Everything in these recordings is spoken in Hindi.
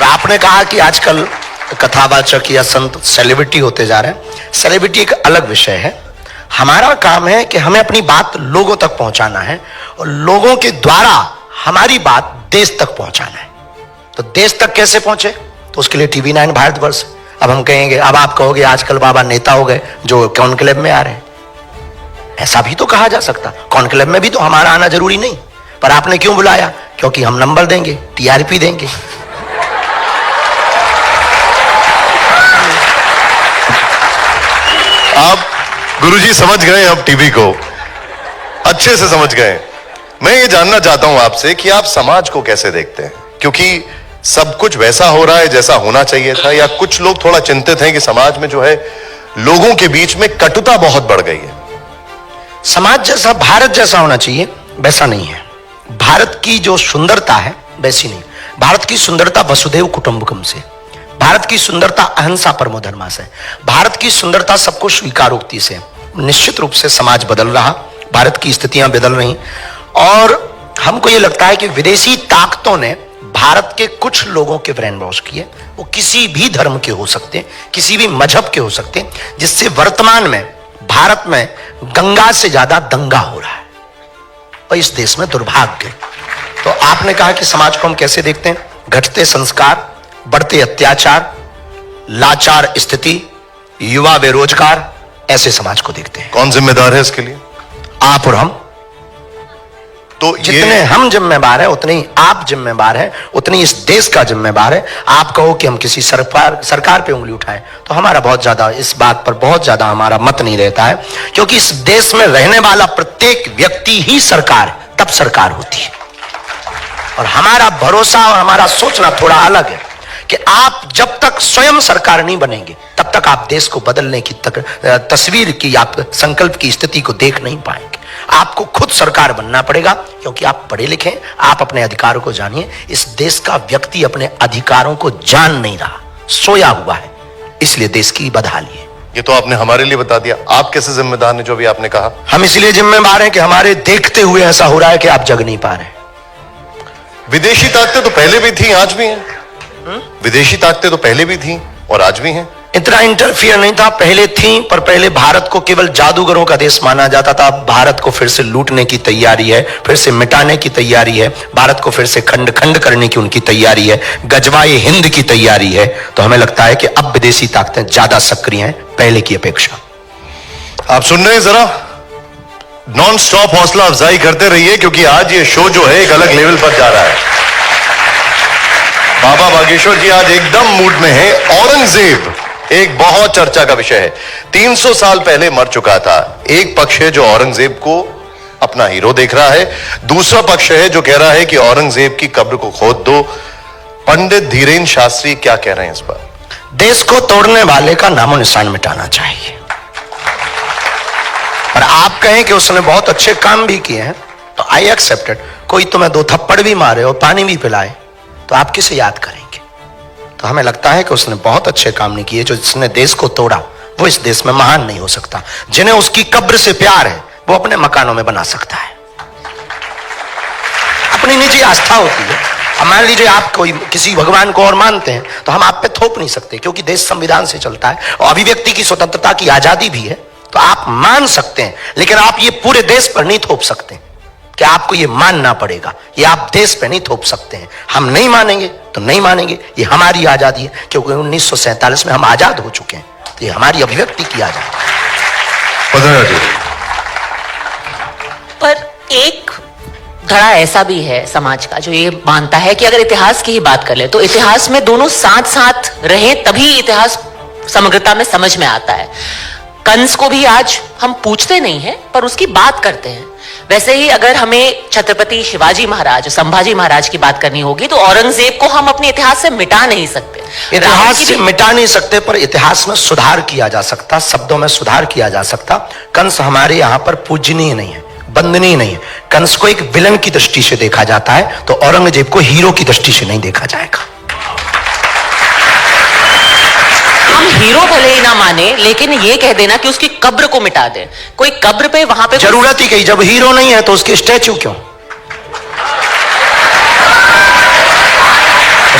और आपने कहा कि आजकल कथावाचक या संत सेलिब्रिटी होते जा रहे हैं। सेलिब्रिटी एक अलग विषय है। हमारा काम है कि हमें अपनी बात लोगों तक पहुंचाना है और लोगों के द्वारा हमारी बात देश तक पहुंचाना है। तो देश तक कैसे पहुंचे? तो उसके लिए टीवी 9 भारतवर्ष। अब हम कहेंगे, अब आप कहोगे आजकल बाबा नेता हो गए जो कॉन्क्लेव में आ रहे हैं। ऐसा भी तो कहा जा सकता। कॉन्क्लेव में भी तो हमारा आना जरूरी नहीं, पर आपने क्यों बुलाया? क्योंकि हम नंबर देंगे, टीआरपी देंगे। आप गुरुजी समझ गए अब टीवी को, अच्छे से समझ गए। मैं ये जानना चाहता हूं आपसे कि आप समाज को कैसे देखते हैं, क्योंकि सब कुछ वैसा हो रहा है जैसा होना चाहिए था, या कुछ लोग थोड़ा चिंतित हैं कि समाज में जो है लोगों के बीच में कटुता बहुत बढ़ गई है। समाज जैसा, भारत जैसा होना चाहिए वैसा नहीं है। भारत की जो सुंदरता है वैसी नहीं। भारत की सुंदरता वसुधैव कुटुंबकम से, भारत की सुंदरता अहिंसा परमो धर्मा से, भारत की सुंदरता सबको स्वीकारोक्ति से। निश्चित रूप से समाज बदल रहा, भारत की स्थितियां बदल रही, और हमको यह लगता है कि विदेशी ताकतों ने भारत के कुछ लोगों के ब्रेन वॉश किए। वो किसी भी धर्म के हो सकते हैं, किसी भी मजहब के हो सकते हैं, जिससे वर्तमान में भारत में गंगा से ज्यादा दंगा हो रहा है और इस देश में दुर्भाग्य। तो आपने कहा कि समाज को हम कैसे देखते हैं? घटते संस्कार, बढ़ते अत्याचार, लाचार स्थिति, युवा बेरोजगार, ऐसे समाज को देखते हैं। कौन जिम्मेदार है इसके लिए? आप और हम। तो जितने हम जिम्मेदार हैं उतने ही आप जिम्मेदार हैं, उतनी इस देश का जिम्मेदार है। आप कहो कि हम किसी सरकार पे उंगली उठाएं, तो हमारा बहुत ज्यादा इस बात पर बहुत ज्यादा हमारा मत नहीं रहता है, क्योंकि इस देश में रहने वाला प्रत्येक व्यक्ति ही सरकार, तब सरकार होती है। और हमारा भरोसा और हमारा सोचना थोड़ा अलग है कि आप जब तक स्वयं सरकार नहीं बनेंगे तब तक आप देश को बदलने की तस्वीर की, आप संकल्प की स्थिति को देख नहीं पाएंगे। आपको खुद सरकार बनना पड़ेगा, क्योंकि आप पढ़े लिखे, आप अपने अधिकारों को जानिए। इस देश का व्यक्ति अपने अधिकारों को जान नहीं रहा, सोया हुआ है, इसलिए देश की बदहाली है। ये तो आपने हमारे लिए बता दिया। आप कैसे जिम्मेदार हैं जो भी आपने कहा? हम इसलिए जिम्मेदार हैं कि हमारे देखते हुए ऐसा हो रहा है कि आप जग नहीं पा रहे। विदेशी ताकतें तो पहले भी थी, आज भी हैं। विदेशी ताकतें तो पहले भी थी और आज भी हैं। इतना इंटरफियर नहीं था, पहले थी, पर पहले भारत को केवल जादूगरों का देश माना जाता था। भारत को फिर से लूटने की तैयारी है, फिर से मिटाने की तैयारी है, भारत को फिर से खंड खंड करने की उनकी तैयारी है, गजवाए हिंद की तैयारी है। तो हमें लगता है कि अब विदेशी ताकतें ज्यादा सक्रिय हैं पहले की अपेक्षा। आप सुन रहे हैं? जरा नॉन स्टॉप हौसला अफजाई करते रहिए, क्योंकि आज ये शो जो है एक अलग लेवल पर जा रहा है। बाबा बागेश्वर जी आज एकदम मूड में है। औरंगजेब एक बहुत चर्चा का विषय है। 300 साल पहले मर चुका था। एक पक्ष है जो औरंगजेब को अपना हीरो देख रहा है, दूसरा पक्ष है जो कह रहा है कि औरंगजेब की कब्र को खोद दो। पंडित धीरेन्द्र शास्त्री क्या कह रहे हैं इस पर? देश को तोड़ने वाले का नामो निशान मिटाना चाहिए। और आप कहें कि उसने बहुत अच्छे काम भी किए हैं, तो आई एक्सेप्टेड। कोई तुम्हें 2 थप्पड़ भी मारे और पानी भी पिलाए, तो आप किसे याद करेंगे? तो हमें लगता है कि उसने बहुत अच्छे काम नहीं किए। जो जिसने देश को तोड़ा वो इस देश में महान नहीं हो सकता। जिन्हें उसकी कब्र से प्यार है वो अपने मकानों में बना सकता है। अपनी निजी आस्था होती है। अब मान लीजिए आप कोई किसी भगवान को और मानते हैं, तो हम आप पे थोप नहीं सकते, क्योंकि देश संविधान से चलता है और अभिव्यक्ति की स्वतंत्रता की आजादी भी है। तो आप मान सकते हैं, लेकिन आप ये पूरे देश पर नहीं थोप सकते कि आपको ये मानना पड़ेगा। ये आप देश पे नहीं थोप सकते हैं। हम नहीं मानेंगे तो नहीं मानेंगे, ये हमारी आजादी है, क्योंकि 1947 में हम आजाद हो चुके हैं। तो ये हमारी अभिव्यक्ति की आजादी। पर एक धड़ा ऐसा भी है समाज का जो ये मानता है कि अगर इतिहास की ही बात कर ले तो इतिहास में दोनों साथ साथ रहे तभी इतिहास समग्रता में समझ में आता है। कंस को भी आज हम पूछते नहीं हैं, पर उसकी बात करते हैं। वैसे ही अगर हमें छत्रपति शिवाजी महाराज, संभाजी महाराज की बात करनी होगी, तो औरंगजेब को हम अपने इतिहास से मिटा नहीं सकते। इतिहास से मिटा नहीं सकते, पर इतिहास में सुधार किया जा सकता, शब्दों में सुधार किया जा सकता। कंस हमारे यहाँ पर पूजनीय नहीं है, वंदनीय नहीं है। कंस को एक विलन की दृष्टि से देखा जाता है, तो औरंगजेब को हीरो की दृष्टि से नहीं देखा जाएगा। हम हीरो भले ही ना माने, लेकिन ये कह देना कि उसकी कब्र को मिटा दे। कोई कब्र पे वहां पे जरूरत ही कही, जब हीरो नहीं है तो उसके स्टैचू क्यों?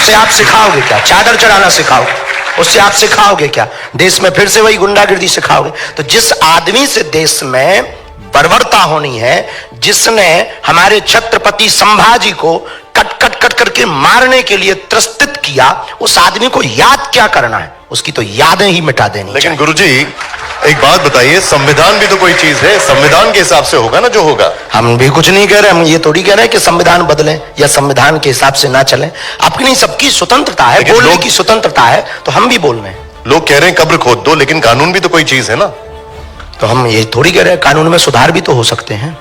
उससे आप सिखाओगे क्या? चादर चढ़ाना सिखाओगे, उससे आप सिखाओगे क्या? देश में फिर से वही गुंडागिर्दी सिखाओगे? तो जिस आदमी से देश में बर्बरता होनी है, जिसने हमारे छत्रपति संभाजी को कट कट कट करके मारने के लिए त्रस्तित किया, उस आदमी को याद क्या करना है? उसकी तो यादें ही मिटा देनी। लेकिन गुरुजी एक बात बताइए, संविधान भी तो कोई चीज है, संविधान के हिसाब से होगा ना जो होगा। हम भी कुछ नहीं कह रहे, हम ये थोड़ी कह रहे हैं कि संविधान बदलें या संविधान के हिसाब से ना चलें। अपनी सबकी स्वतंत्रता है, बोलने की स्वतंत्रता है, तो हम भी बोल रहे हैं। लोग कह रहे हैं कब्र खोद दो, लेकिन कानून भी तो कोई चीज है ना। तो हम ये थोड़ी कह रहे हैं, कानून में सुधार भी तो हो सकते हैं।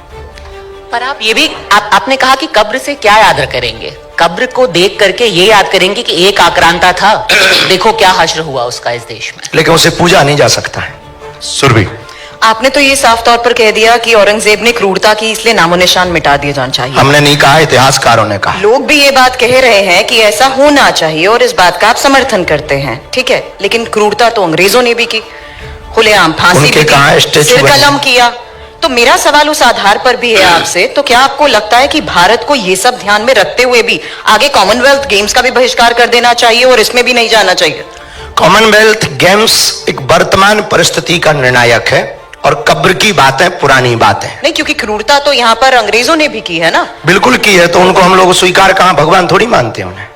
पर आप ये भी आपने कहा कि कब्र से क्या याद करेंगे? कब्र को देख करके ये याद करेंगे कि एक आक्रांता था, देखो क्या हश्र हुआ उसका इस देश में। लेकिन उसे पूजा नहीं जा सकता है। सुरभि, आपने तो ये साफ तौर पर कह दिया कि औरंगजेब ने क्रूरता की, इसलिए नामो निशान मिटा दिए जाना चाहिए। हमने नहीं कहा, इतिहासकारों ने कहा। लोग भी ये बात कह रहे हैं कि ऐसा होना चाहिए और इस बात का आप समर्थन करते हैं, ठीक है, लेकिन क्रूरता तो अंग्रेजों ने भी की, खुलेआम फांसी उनके भी दी, कहाँ स्टैचू सिर बने? कलम किया। तो मेरा सवाल उस आधार पर भी है आपसे, तो क्या आपको लगता है कि भारत को ये सब ध्यान में रखते हुए भी आगे कॉमनवेल्थ गेम्स का भी बहिष्कार कर देना चाहिए और इसमें भी नहीं जाना चाहिए? कॉमनवेल्थ गेम्स एक वर्तमान परिस्थिति का निर्णायक है और कब्र की बातें पुरानी बातें। नहीं, क्योंकि क्रूरता तो यहाँ पर अंग्रेजों ने भी की है ना। बिल्कुल की है, तो उनको हम लोग स्वीकार कहां, भगवान थोड़ी मानते हैं उन्हें।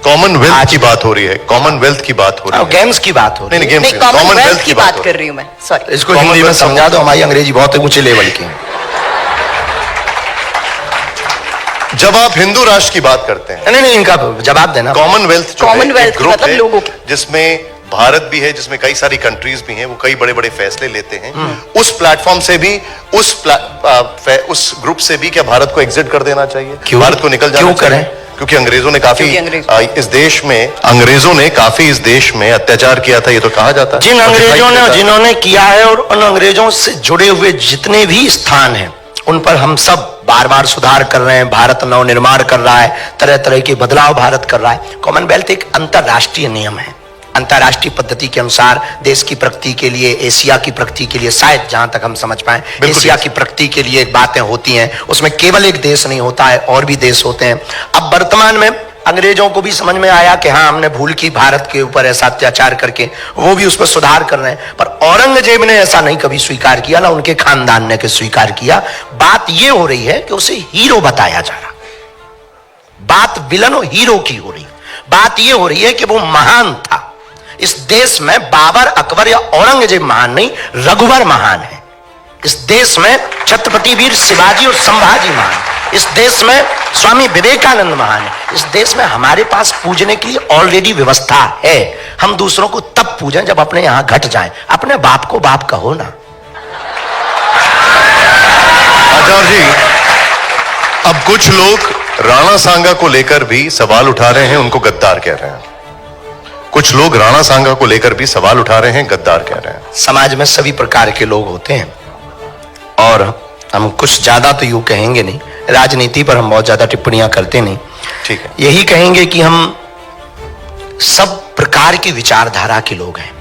कॉमनवेल्थ की बात हो रही है, कॉमनवेल्थ की बात हो रही है। गेम्स की बात हो रही है। नहीं, गेम्स नहीं, कॉमनवेल्थ की बात कर रही हूं मैं, सॉरी। इसको हिंदी में समझा दो, हमारी अंग्रेजी बहुत ऊंचे लेवल की है। जब आप हिंदू राष्ट्र की बात करते हैं, नहीं नहीं, इनका जवाब देना। कॉमनवेल्थ कॉमनवेल्थ ग्रुप मतलब है लोगों की, जिसमें भारत भी है, जिसमें कई सारी कंट्रीज भी हैं, वो कई बड़े बड़े फैसले लेते हैं। उस प्लेटफॉर्म से भी, उस ग्रुप से भी क्या भारत को एग्जिट कर देना चाहिए? क्यों? भारत को निकल जाना क्यों चाहिए? करें? क्योंकि अंग्रेजों ने काफी क्योंकि इस देश में इस देश में अत्याचार किया था, ये तो कहा जाता है। जिन अंग्रेजों ने जिन्होंने किया है और उन अंग्रेजों से जुड़े हुए जितने भी स्थान हैं, उन पर हम सब बार बार सुधार कर रहे हैं। भारत नवनिर्माण कर रहा है, तरह तरह के बदलाव भारत कर रहा है। कॉमनवेल्थ एक अंतरराष्ट्रीय नियम है, अंतरराष्ट्रीय पद्धति के अनुसार देश की प्रगति के लिए, एशिया की प्रगति के लिए, शायद जहां तक हम समझ पाए, एशिया की प्रगति के लिए बातें होती हैं। उसमें केवल एक देश नहीं होता है, और भी देश होते हैं। अब वर्तमान में अंग्रेजों को भी समझ में आया कि हाँ, हमने भूल की भारत के ऊपर ऐसा अत्याचार करके, वो भी उस पर सुधार कर रहे हैं। पर औरंगजेब ने ऐसा नहीं कभी स्वीकार किया, ना उनके खानदान ने स्वीकार किया। बात ये हो रही है कि उसे हीरो बताया जा रहा, बात विलन और हीरो की हो रही। बात ये हो रही है कि वो महान था। इस देश में बाबर, अकबर या औरंगजेब महान नहीं, रघुवर महान है। इस देश में छत्रपति वीर शिवाजी और संभाजी महान है। इस देश में स्वामी विवेकानंद महान है। इस देश में हमारे पास पूजने के लिए ऑलरेडी व्यवस्था है। हम दूसरों को तब पूजें जब अपने यहां घट जाएं। अपने बाप को बाप कहो ना। आचार्य जी, अब कुछ लोग राणा सांगा को लेकर भी सवाल उठा रहे हैं, उनको गद्दार कह रहे हैं। कुछ लोग राणा सांगा को लेकर भी सवाल उठा रहे हैं, गद्दार कह रहे हैं। समाज में सभी प्रकार के लोग होते हैं, और हम कुछ ज्यादा तो यूं कहेंगे नहीं, राजनीति पर हम बहुत ज्यादा टिप्पणियां करते नहीं। ठीक है, यही कहेंगे कि हम सब प्रकार की विचारधारा के लोग हैं।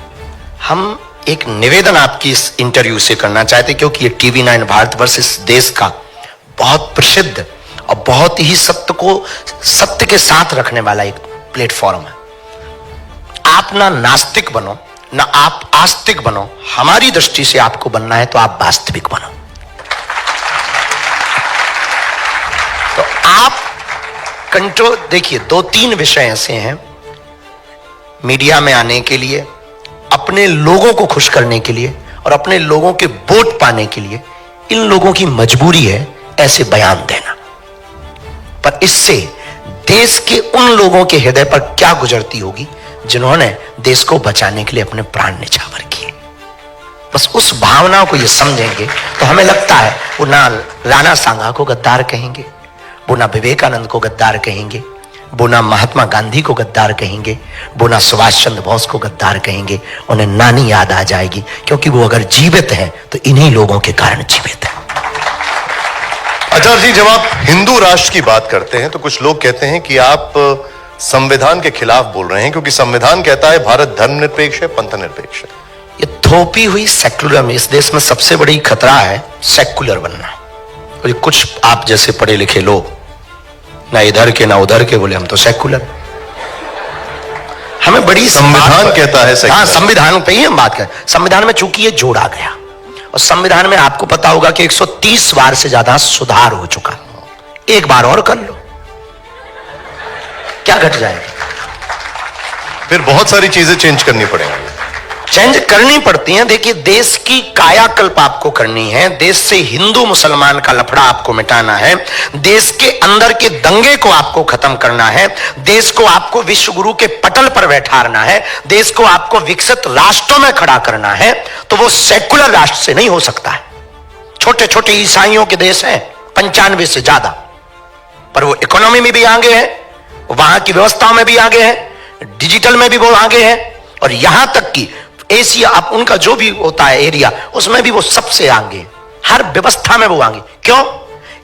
हम एक निवेदन आपकी इस इंटरव्यू से करना चाहते, क्योंकि ये TV9 भारतवर्ष इस देश का बहुत प्रसिद्ध और बहुत ही सत्य के साथ रखने वाला एक प्लेटफॉर्म है। आप ना नास्तिक बनो, ना आप आस्तिक बनो। हमारी दृष्टि से आपको बनना है तो आप वास्तविक बनो। तो आप कंट्रोल देखिए, 2-3 विषय ऐसे हैं मीडिया में आने के लिए, अपने लोगों को खुश करने के लिए और अपने लोगों के वोट पाने के लिए। इन लोगों की मजबूरी है ऐसे बयान देना, पर इससे देश के उन लोगों के हृदय पर क्या गुजरती होगी जिन्होंने देश को बचाने के लिए अपने प्राण न्यौछावर किए। बस उस भावना को ये समझेंगे तो हमें लगता है वो ना राणा सांगा को गद्दार कहेंगे, वो ना विवेकानंद को गद्दार कहेंगे, वो ना महात्मा गांधी को गद्दार कहेंगे, वो ना सुभाष चंद्र बोस को गद्दार कहेंगे। उन्हें नानी याद आ जाएगी, क्योंकि वो अगर जीवित हैं तो इन्हीं लोगों के कारण जीवित है। आचार्य जी, जब आप हिंदू राष्ट्र की बात करते हैं तो कुछ लोग कहते हैं कि आप संविधान के खिलाफ बोल रहे हैं, क्योंकि संविधान कहता है भारत धर्मनिरपेक्ष है, पंथ निरपेक्ष है। ये थोपी हुई सेक्युलर में, इस देश में सबसे बड़ी खतरा है सेक्युलर बनना। और ये कुछ आप जैसे पढ़े लिखे लोग, ना इधर के ना उधर के, बोले हम तो सेक्युलर। हमें बड़ी संविधान कहता है secular। हाँ, संविधान पे ही हम बात करें। संविधान में चूंकि ये जोड़ा गया और संविधान में आपको पता होगा कि 130 बार से ज्यादा सुधार हो चुका, एक बार और कर लो, क्या घट जाएगा? फिर बहुत सारी चीजें चेंज करनी पड़ेंगी। चेंज करनी पड़ती हैं। देखिए, देश की कायाकल्प आपको करनी है, देश से हिंदू मुसलमान का लफड़ा आपको मिटाना है, देश के अंदर के दंगे को आपको खत्म करना है, देश को आपको विश्व गुरु के पटल पर बैठाना है, देश को आपको विकसित राष्ट्रों में खड़ा करना है, तो वो सेकुलर राष्ट्र से नहीं हो सकता है। छोटे छोटे ईसाइयों के देश हैं 95 से ज्यादा, पर वो इकोनॉमी में भी आगे है, वहां की व्यवस्थाओं में भी आगे है, डिजिटल में भी वो आगे है, और यहां तक कि एशिया, अब उनका जो भी होता है एरिया, उसमें भी वो सबसे आगे, हर व्यवस्था में वो आगे। क्यों?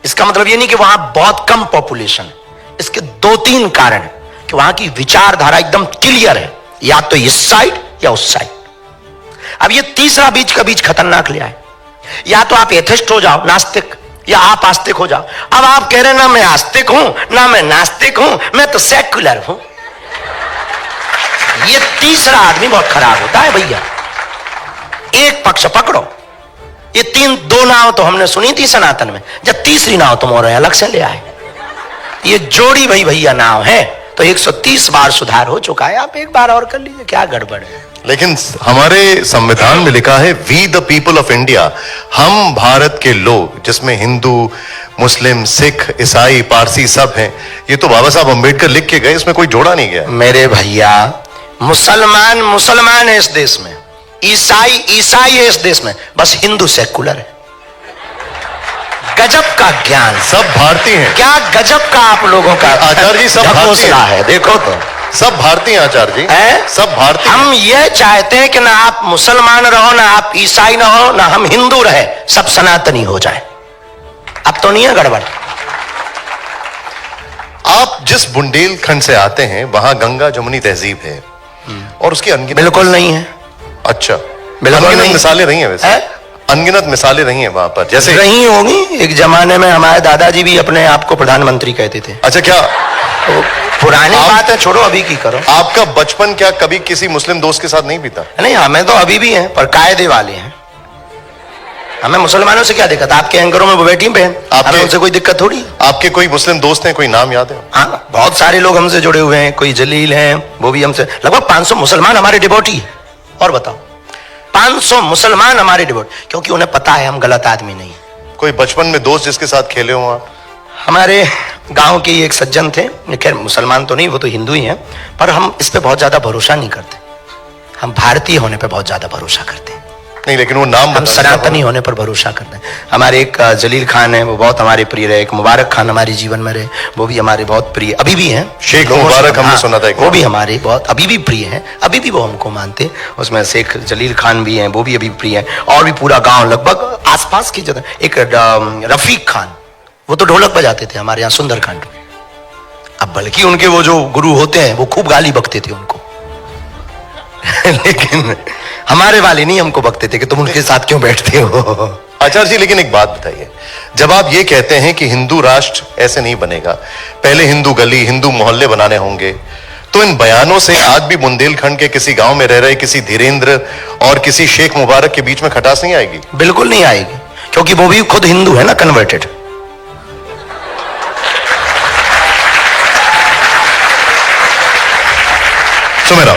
इसका मतलब ये नहीं कि वहां बहुत कम पॉपुलेशन है, इसके 2-3 कारण है कि वहां की विचारधारा एकदम क्लियर है, या तो इस साइड या उस साइड। अब ये तीसरा बीच का बीच खतरनाक ले आए, या तो आप एथिस्ट हो जाओ, नास्तिक, या आप आस्तिक हो जाओ। अब आप कह रहे ना मैं आस्तिक हूं ना मैं नास्तिक हूं, मैं तो सेक्युलर हूं। ये तीसरा आदमी बहुत खराब होता है भैया। एक पक्ष पकड़ो, ये 2 नाव तो हमने सुनी थी सनातन में, जब तीसरी नाव तुम और अलग से ले आए। ये जोड़ी भाई भैया नाव है, तो 130 बार सुधार हो चुका है, आप एक बार और कर लीजिए, क्या गड़बड़ है? लेकिन हमारे संविधान में लिखा है we the people of India, हम भारत के लोग, जिसमें हिंदू, मुस्लिम, सिख, ईसाई, पारसी सब हैं। ये तो बाबा साहब अंबेडकर लिख के गए, इसमें कोई जोड़ा नहीं गया। मेरे भैया, मुसलमान मुसलमान है इस देश में, ईसाई ईसाई है इस देश में, बस हिंदू सेकुलर है। गजब का ज्ञान, सब भारतीय हैं। क्या गजब का आप लोगों का आचार्य जी, सब भारतीय है, देखो तो सब भारतीय हैं आचार्य जी, है? सब भारतीय। हम ये चाहते हैं कि ना आप मुसलमान रहो, ना आप ईसाई ना हो, ना हम हिंदू रहे, सब सनातनी हो जाए। अब तो नहीं है गड़बड़? आप जिस बुंदेलखंड से आते हैं वहां गंगा जमुनी तहजीब है, और उसकी अनगिनत बिल्कुल नहीं है। अच्छा, बिल्कुल अनगिनत नहीं। मिसालें रही हैं वैसे है? अनगिनत मिसालें रही हैं वहां पर, जैसे रही होंगी। एक जमाने में हमारे दादाजी भी अपने आप को प्रधानमंत्री कहते थे। अच्छा, क्या तो पुरानी बात है, छोड़ो, अभी की करो। आपका बचपन क्या कभी किसी मुस्लिम दोस्त के साथ नहीं बीता? नहीं, हमें तो अभी भी हैं, पर कायदे वाले हैं। हमें मुसलमानों से क्या दिक्कत? आपके एंकरों में वो बैठी पे, हमें उनसे कोई दिक्कत थोड़ी। आपके कोई मुस्लिम दोस्त हैं, कोई नाम याद है? हाँ, बहुत सारे लोग हमसे जुड़े हुए हैं, कोई जलील हैं, वो भी हमसे, लगभग 500 मुसलमान हमारे डिवोटी हैं। और बताओ, 500 मुसलमान हमारे डिवोटी, क्योंकि उन्हें पता है हम गलत आदमी नहीं। कोई बचपन में दोस्त जिसके साथ खेले हो आप? हमारे गांव के एक सज्जन थे, खैर मुसलमान तो नहीं, वो तो हिंदू ही हैं, पर हम इस पे बहुत ज्यादा भरोसा नहीं करते। हम भारतीय होने पे बहुत ज्यादा भरोसा करते हैं। नहीं, लेकिन वो नाम हम सनातनी होने पर भरोसा करते हैं। हमारे एक जलील खान है, वो बहुत हमारे प्रिय रहे। एक मुबारक खान हमारे जीवन में रहे, वो भी हमारे बहुत प्रिय, अभी भी हैं। शेख मुबारक, हमने सुना था, वो भी हमारे बहुत अभी भी प्रिय हैं, अभी भी वो हमको मानते। उसमें शेख जलील खान भी हैं, वो भी अभी प्रिय हैं। और भी पूरा गांव लगभग आसपास की जगह, एक रफीक खान, वो तो ढोलक बजाते थे हमारे यहाँ सुंदरकांड में। अब बल्कि उनके वो जो गुरु होते हैं वो खूब गाली बकते थे उनको लेकिन हमारे वाले नहीं हमको बकते थे कि तुम उनके साथ क्यों बैठते हो। आचार्य जी, लेकिन एक बात बताइए, जब आप ये कहते हैं कि हिंदू राष्ट्र ऐसे नहीं बनेगा, पहले हिंदू गली, हिंदू मोहल्ले बनाने होंगे, तो इन बयानों से आज भी बुंदेलखंड के किसी गांव में रह रहे किसी धीरेन्द्र और किसी शेख मुबारक के बीच में खटास नहीं आएगी? बिल्कुल नहीं आएगी, क्योंकि वो भी खुद हिंदू है ना, कन्वर्टेड। सुन रहा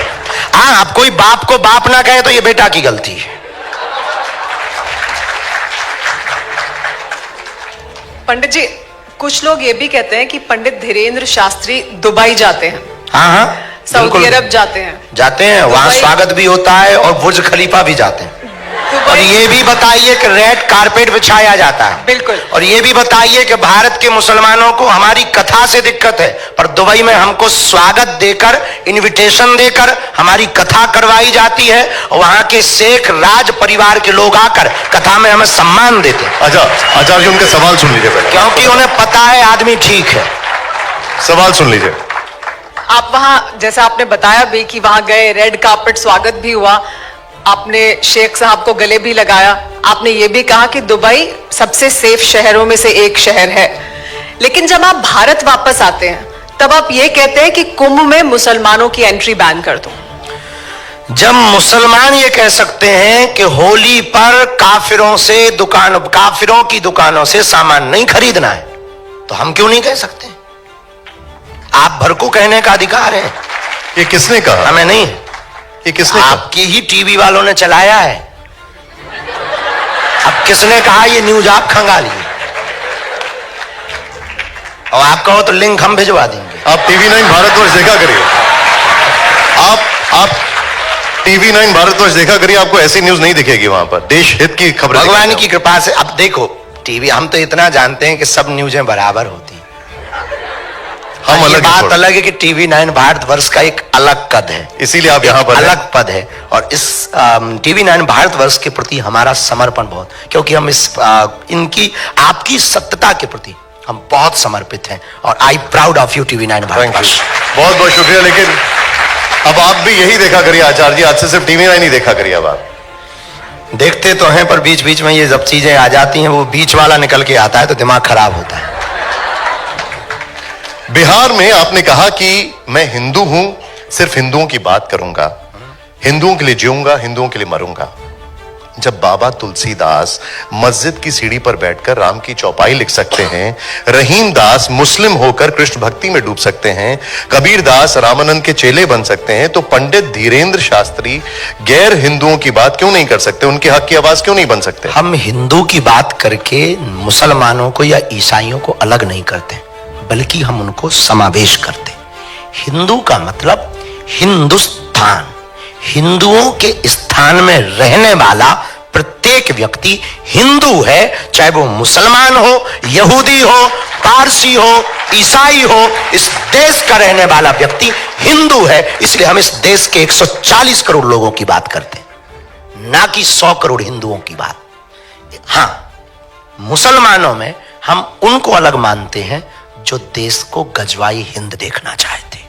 हाँ, अब कोई बाप को बाप ना कहे तो ये बेटा की गलती है। पंडित जी, कुछ लोग ये भी कहते हैं कि पंडित धीरेन्द्र शास्त्री दुबई जाते हैं, हाँ हाँ, सऊदी अरब जाते हैं। जाते हैं, वहां स्वागत भी होता है और बुर्ज खलीफा भी जाते हैं। और ये भी बताइए कि रेड कारपेट बिछाया जाता है। बिल्कुल। और ये भी बताइए कि भारत के मुसलमानों को हमारी कथा से दिक्कत है, पर दुबई में हमको स्वागत देकर, इनविटेशन देकर हमारी कथा करवाई जाती है, और वहां के शेख राज परिवार के लोग आकर कथा में हमें सम्मान देते हैं। अच्छा, आचार्य जी, उनके सवाल सुन लीजिए पहले, क्योंकि उन्हें पता है आदमी ठीक है। सवाल सुन लीजिए। आप वहां, जैसा आपने बताया भी कि वहां गए, रेड कार्पेट स्वागत भी हुआ, आपने शेख साहब को गले भी लगाया, आपने ये भी कहा कि दुबई सबसे सेफ शहरों में से एक शहर है। लेकिन जब आप भारत वापस आते हैं तब आप ये कहते हैं कि कुंभ में मुसलमानों की एंट्री बैन कर दो। जब मुसलमान ये कह सकते हैं कि होली पर काफिरों की दुकानों से सामान नहीं खरीदना है, तो हम क्यों नहीं कह सकते? आप भर को कहने का अधिकार है। ये किसने कहा? हमें नहीं। ये किसने कहा? आपकी ही टीवी वालों ने चलाया है। अब किसने कहा ये न्यूज आप खंगालिए, और आप कहो तो लिंक हम भिजवा देंगे। आप TV9 भारतवर्ष देखा करिए। आप TV9 भारतवर्ष देखा करिए, आपको ऐसी न्यूज नहीं दिखेगी वहां पर। देश हित की खबरें भगवान की कृपा से। अब देखो टीवी, हम तो इतना जानते हैं कि सब न्यूज़ें बराबर होती हैं। हम ये अलग बात अलग है कि TV9 भारतवर्ष का एक अलग कद है, इसीलिए आप यहाँ पर अलग पद है। और इस TV9 भारतवर्ष के प्रति हमारा समर्पण बहुत, क्योंकि हम इनकी आपकी सत्यता के प्रति हम बहुत समर्पित हैं। और I proud of you TV9 Bharatvarsh. बहुत बहुत शुक्रिया। लेकिन अब आप भी यही देखा करिए आचार्य जी, आज से सिर्फ TV9 नहीं देखा करिए। अब आप देखते तो हैं, पर बीच बीच में ये जब चीजें आ जाती हैं, वो बीच वाला निकल के आता है तो दिमाग खराब होता है। बिहार में आपने कहा कि मैं हिंदू हूं, सिर्फ हिंदुओं की बात करूंगा, हिंदुओं के लिए जीऊंगा, हिंदुओं के लिए मरूंगा। जब बाबा तुलसीदास मस्जिद की सीढ़ी पर बैठकर राम की चौपाई लिख सकते हैं, रहीम दास मुस्लिम होकर कृष्ण भक्ति में डूब सकते हैं, कबीर दास रामानंद के चेले बन सकते हैं, तो पंडित धीरेन्द्र शास्त्री गैर हिंदुओं की बात क्यों नहीं कर सकते? उनके हक की आवाज क्यों नहीं बन सकते? हम हिंदू की बात करके मुसलमानों को या ईसाइयों को अलग नहीं करते, बल्कि हम उनको समावेश करते। हिंदू का मतलब हिंदुस्तान, हिंदुओं के स्थान में रहने वाला प्रत्येक व्यक्ति हिंदू है, चाहे वो मुसलमान हो, यहूदी हो, पारसी हो, ईसाई हो। इस देश का रहने वाला व्यक्ति हिंदू है। इसलिए हम इस देश के 140 करोड़ लोगों की बात करते हैं, ना कि 100 करोड़ हिंदुओं की बात। हां, मुसलमानों में हम उनको अलग मानते हैं जो देश को गजवाई हिंद देखना चाहते,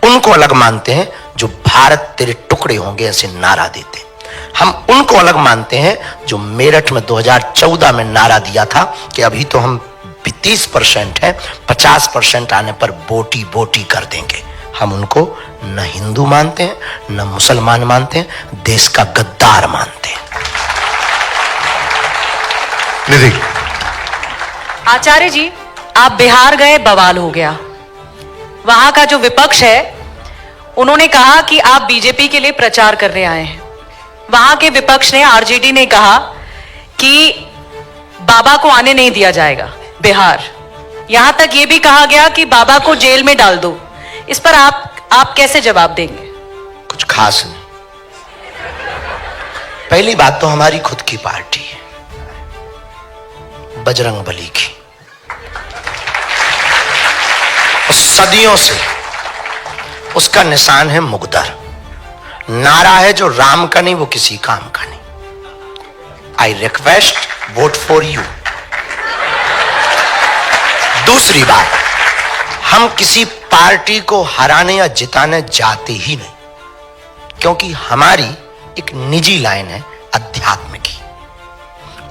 उनको अलग मानते हैं जो भारत तेरे टुकड़े होंगे ऐसे नारा देते। हम उनको अलग मानते हैं जो मेरठ में 2014 में नारा दिया था कि अभी तो हम 30% है, 50% आने पर बोटी बोटी कर देंगे। हम उनको न हिंदू मानते हैं, न मुसलमान मानते हैं, देश का गद्दार मानते हैं। निधि, आचार्य जी, आप बिहार गए, बवाल हो गया। वहां का जो विपक्ष है उन्होंने कहा कि आप बीजेपी के लिए प्रचार करने आए हैं। वहां के विपक्ष ने, आरजेडी ने कहा कि बाबा को आने नहीं दिया जाएगा बिहार। यहां तक यह भी कहा गया कि बाबा को जेल में डाल दो। इस पर आप कैसे जवाब देंगे? कुछ खास नहीं। पहली बात तो हमारी खुद की पार्टी है, बजरंग बली की, सदियों से उसका निशान है मुगदर। नारा है जो राम का नहीं, वो किसी काम का नहीं। I request vote for you. दूसरी बात, हम किसी पार्टी को हराने या जिताने जाते ही नहीं, क्योंकि हमारी एक निजी लाइन है अध्यात्म की।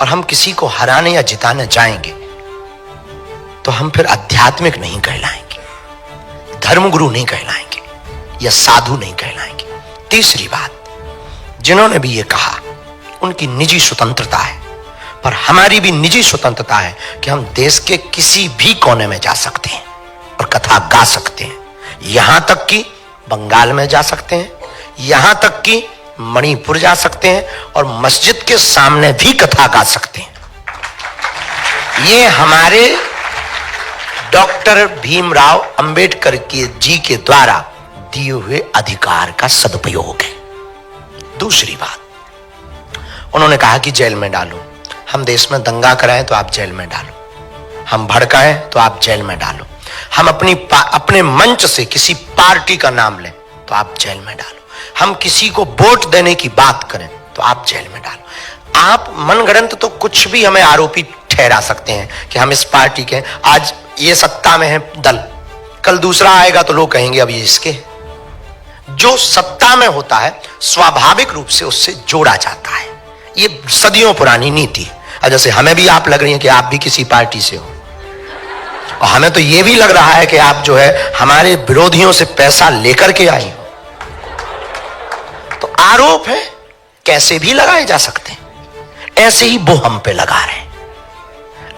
और हम किसी को हराने या जिताने जाएंगे तो हम फिर आध्यात्मिक नहीं कहलाएंगे, धर्मगुरु नहीं कहलाएंगे, या साधु नहीं कहलाएंगे। तीसरी बात, जिन्होंने भी ये कहा उनकी निजी स्वतंत्रता है, पर हमारी भी निजी स्वतंत्रता है कि हम देश के किसी भी कोने में जा सकते हैं और कथा गा सकते हैं। यहां तक कि बंगाल में जा सकते हैं, यहां तक कि मणिपुर जा सकते हैं, और मस्जिद के सामने भी कथा गा सकते हैं। ये हमारे डॉक्टर भीमराव अंबेडकर जी के द्वारा दिए हुए अधिकार का सदुपयोग है। दूसरी बात, उन्होंने कहा कि जेल में डालो। हम देश में दंगा कराएं तो आप जेल में डालो, हम भड़काएं तो आप जेल में डालो, हम अपने मंच से किसी पार्टी का नाम लें तो आप जेल में डालो, हम किसी को वोट देने की बात करें तो आप जेल में डालो। आप मनगढ़ंत तो कुछ भी हमें आरोपी ठहरा सकते हैं कि हम इस पार्टी के, आज ये सत्ता में है दल, कल दूसरा आएगा तो लोग कहेंगे अब ये इसके। जो सत्ता में होता है स्वाभाविक रूप से उससे जोड़ा जाता है, ये सदियों पुरानी नीति है। जैसे हमें भी आप लग रही है कि आप भी किसी पार्टी से हो, और हमें तो यह भी लग रहा है कि आप जो है हमारे विरोधियों से पैसा लेकर के आई हो। तो आरोप है, कैसे भी लगाए जा सकते हैं, ऐसे ही वो हम पे लगा रहे हैं।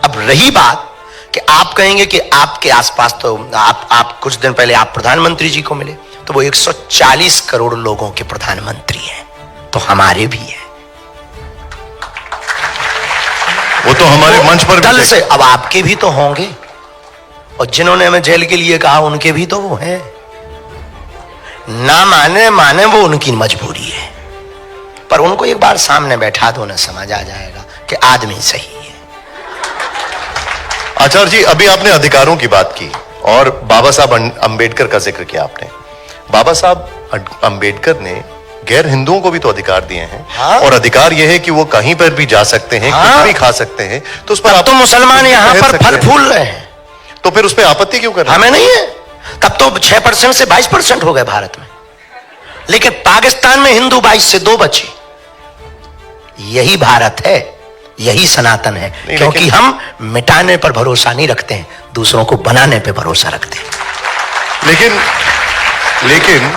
अब रही बात कि आप कहेंगे कि आपके आसपास तो आप कुछ दिन पहले आप प्रधानमंत्री जी को मिले, तो वो 140 करोड़ लोगों के प्रधानमंत्री हैं, तो हमारे भी हैं। वो तो हमारे मंच पर भी दल से अब आपके भी तो होंगे, और जिन्होंने हमें जेल के लिए कहा उनके भी तो वो हैं। ना माने वो उनकी मजबूरी है, पर उनको एक बार सामने बैठा दो ना, समझ आ जाएगा कि आदमी सही है। आचार्य जी, अभी आपने अधिकारों की बात की और बाबा साहब अंबेडकर का जिक्र किया आपने। बाबा साहब अंबेडकर ने गैर हिंदुओं को भी तो अधिकार दिए हैं। हाँ? और अधिकार यह है कि वो कहीं पर भी जा सकते हैं, हाँ? कुछ भी खा सकते हैं। तो उस पर अब तो मुसलमान यहां पर फल फूल रहे हैं, तो फिर उस पर आपत्ति क्यों कर रहे हैं? हमें नहीं है। तब तो 6% से 22% हो गए भारत में, लेकिन पाकिस्तान में हिंदू 22 से 2 बचे। यही भारत है, यही सनातन है, क्योंकि हम मिटाने पर भरोसा नहीं रखते हैं, दूसरों को बनाने पर भरोसा रखते हैं। लेकिन